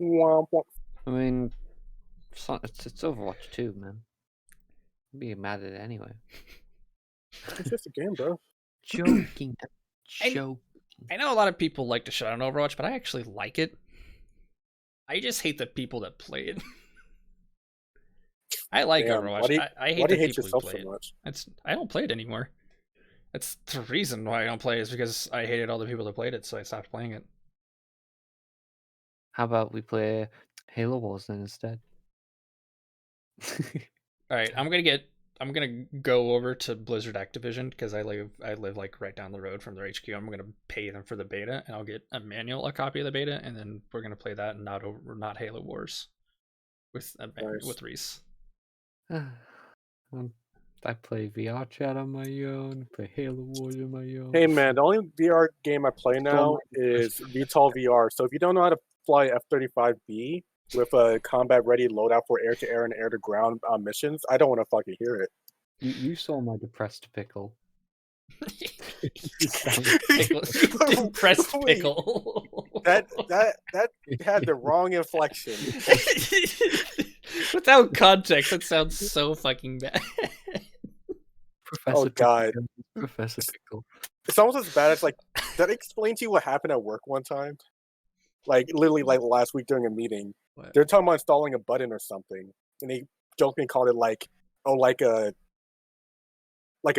I mean, it's Overwatch 2, man. I'd be mad at it anyway. It's just a game, bro. Joking. Joking. I know a lot of people like to shut on Overwatch, but I actually like it. I just hate the people that play it. I like Overwatch. I hate the people who play it. I don't play it anymore. That's the reason why I don't play it, is because I hated all the people that played it, so I stopped playing it. How about we play Halo Wars then instead? Alright, I'm gonna go over to Blizzard Activision because I live like right down the road from their HQ. I'm gonna pay them for the beta, and I'll get a copy of the beta, and then we're gonna play that and not Halo Wars with Reese. I play VR chat on my own, play Halo Wars on my own. Hey man, the only VR game I play now is VTOL VR. So if you don't know how to fly F-35B with a combat-ready loadout for air-to-air and air-to-ground missions, I don't want to fucking hear it. You saw my depressed pickle. Depressed pickle. That had the wrong inflection. Without context, that sounds so fucking bad. Professor God. Professor Pickle. It's almost as bad as, like, did I explain to you what happened at work one time? Like, literally, like, last week during a meeting. What? They're talking about installing a button or something. And they jokingly called it, like a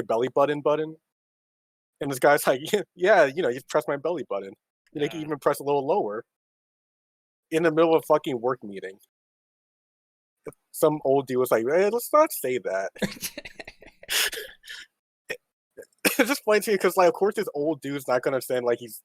belly button. And this guy's like, yeah, you press my belly button. And they can even press a little lower. In the middle of a fucking work meeting. Some old dude was like, hey, let's not say that. It's just funny to me because, like, of course, this old dude's not gonna understand. Like, he's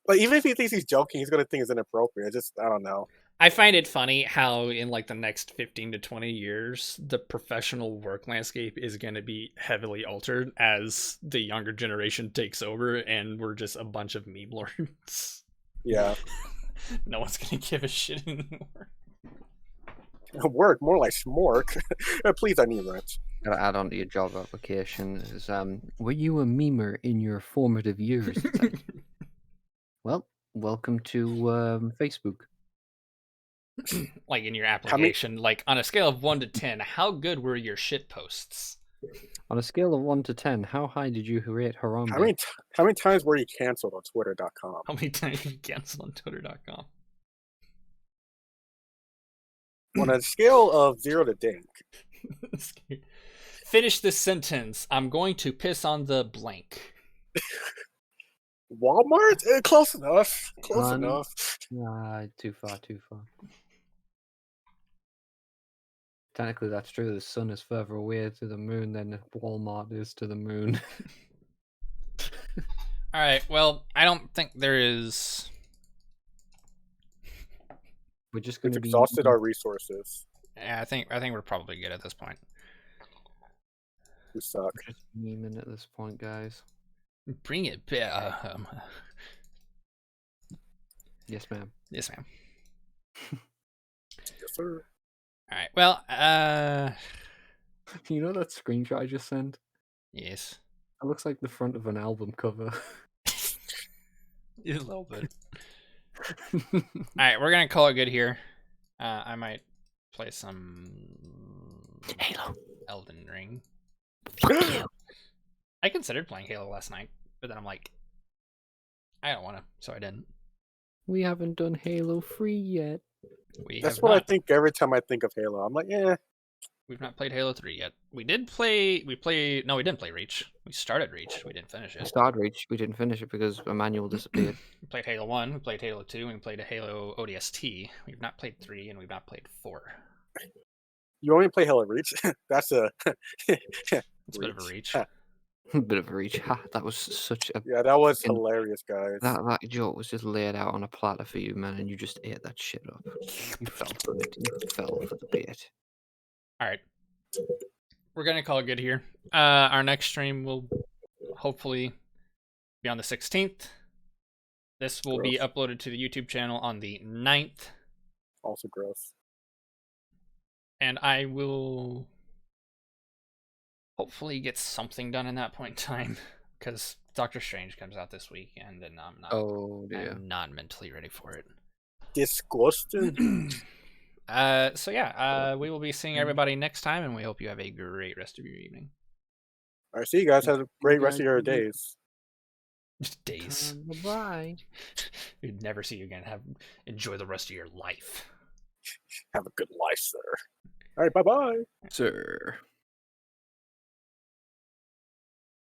like, even if he thinks he's joking, he's gonna think it's inappropriate. I don't know. I find it funny how in, like, the next 15 to 20 years, the professional work landscape is going to be heavily altered as the younger generation takes over, and we're just a bunch of meme lords. Yeah. No one's going to give a shit anymore. Work, more like smork. Please, I need rent. Gotta add on to your job application is, were you a memer in your formative years? Like, well, welcome to Facebook. Like, in your application, like, on a scale of 1 to 10, how good were your shit posts? On a scale of 1 to 10, how high did you rate Harambe? How many times were you canceled on Twitter.com? How many times you canceled on Twitter.com? On a scale of 0 to dink. Finish this sentence. I'm going to piss on the blank. Walmart? Close enough. Close enough. Nah, too far. Technically, that's true. The sun is further away to the moon than Walmart is to the moon. Alright, well, I don't think there is... We're just going to be... We've exhausted our resources. Yeah, I think we're probably good at this point. We suck. We're just memeing at this point, guys. Bring it back. Yes, ma'am. Yes, ma'am. Yes, sir. All right. Well, You know that screenshot I just sent? yes. It looks like the front of an album cover. A little bit. All right, we're gonna call it good here. I might play some Halo. Elden Ring. Fuck you. I considered playing Halo last night, but then I'm like, I don't want to, so I didn't. We haven't done Halo 3 yet. That's have what not. I think every time I think of Halo. I'm like, yeah. We've not played Halo 3 yet. We did play. We didn't play Reach. We started Reach. We didn't finish We it. started Reach. We didn't finish it because Emmanuel disappeared. We played Halo 1. We played Halo 2. And we played a Halo ODST. We've not played 3, and we've not played 4. You only play Halo Reach? That's a... It's a bit of a reach. Bit of a reach. Ha, that was such a... Yeah, that was fucking- hilarious, guys. That joke was just laid out on a platter for you, man, and you just ate that shit up. You fell for it. You fell for the bait. All right. We're going to call it good here. Our next stream will hopefully be on the 16th. This will be uploaded to the YouTube channel on the 9th. Also gross. And I will hopefully get something done in that point in time, because Doctor Strange comes out this week, and then I'm not. Oh dear. I'm not mentally ready for it. Disgusting. So yeah, we will be seeing everybody next time, and we hope you have a great rest of your evening. All right, see you guys. Have a great rest of your days. Days. Bye. We'd never see you again. Enjoy the rest of your life. Have a good life, sir. All right, bye-bye. Sir.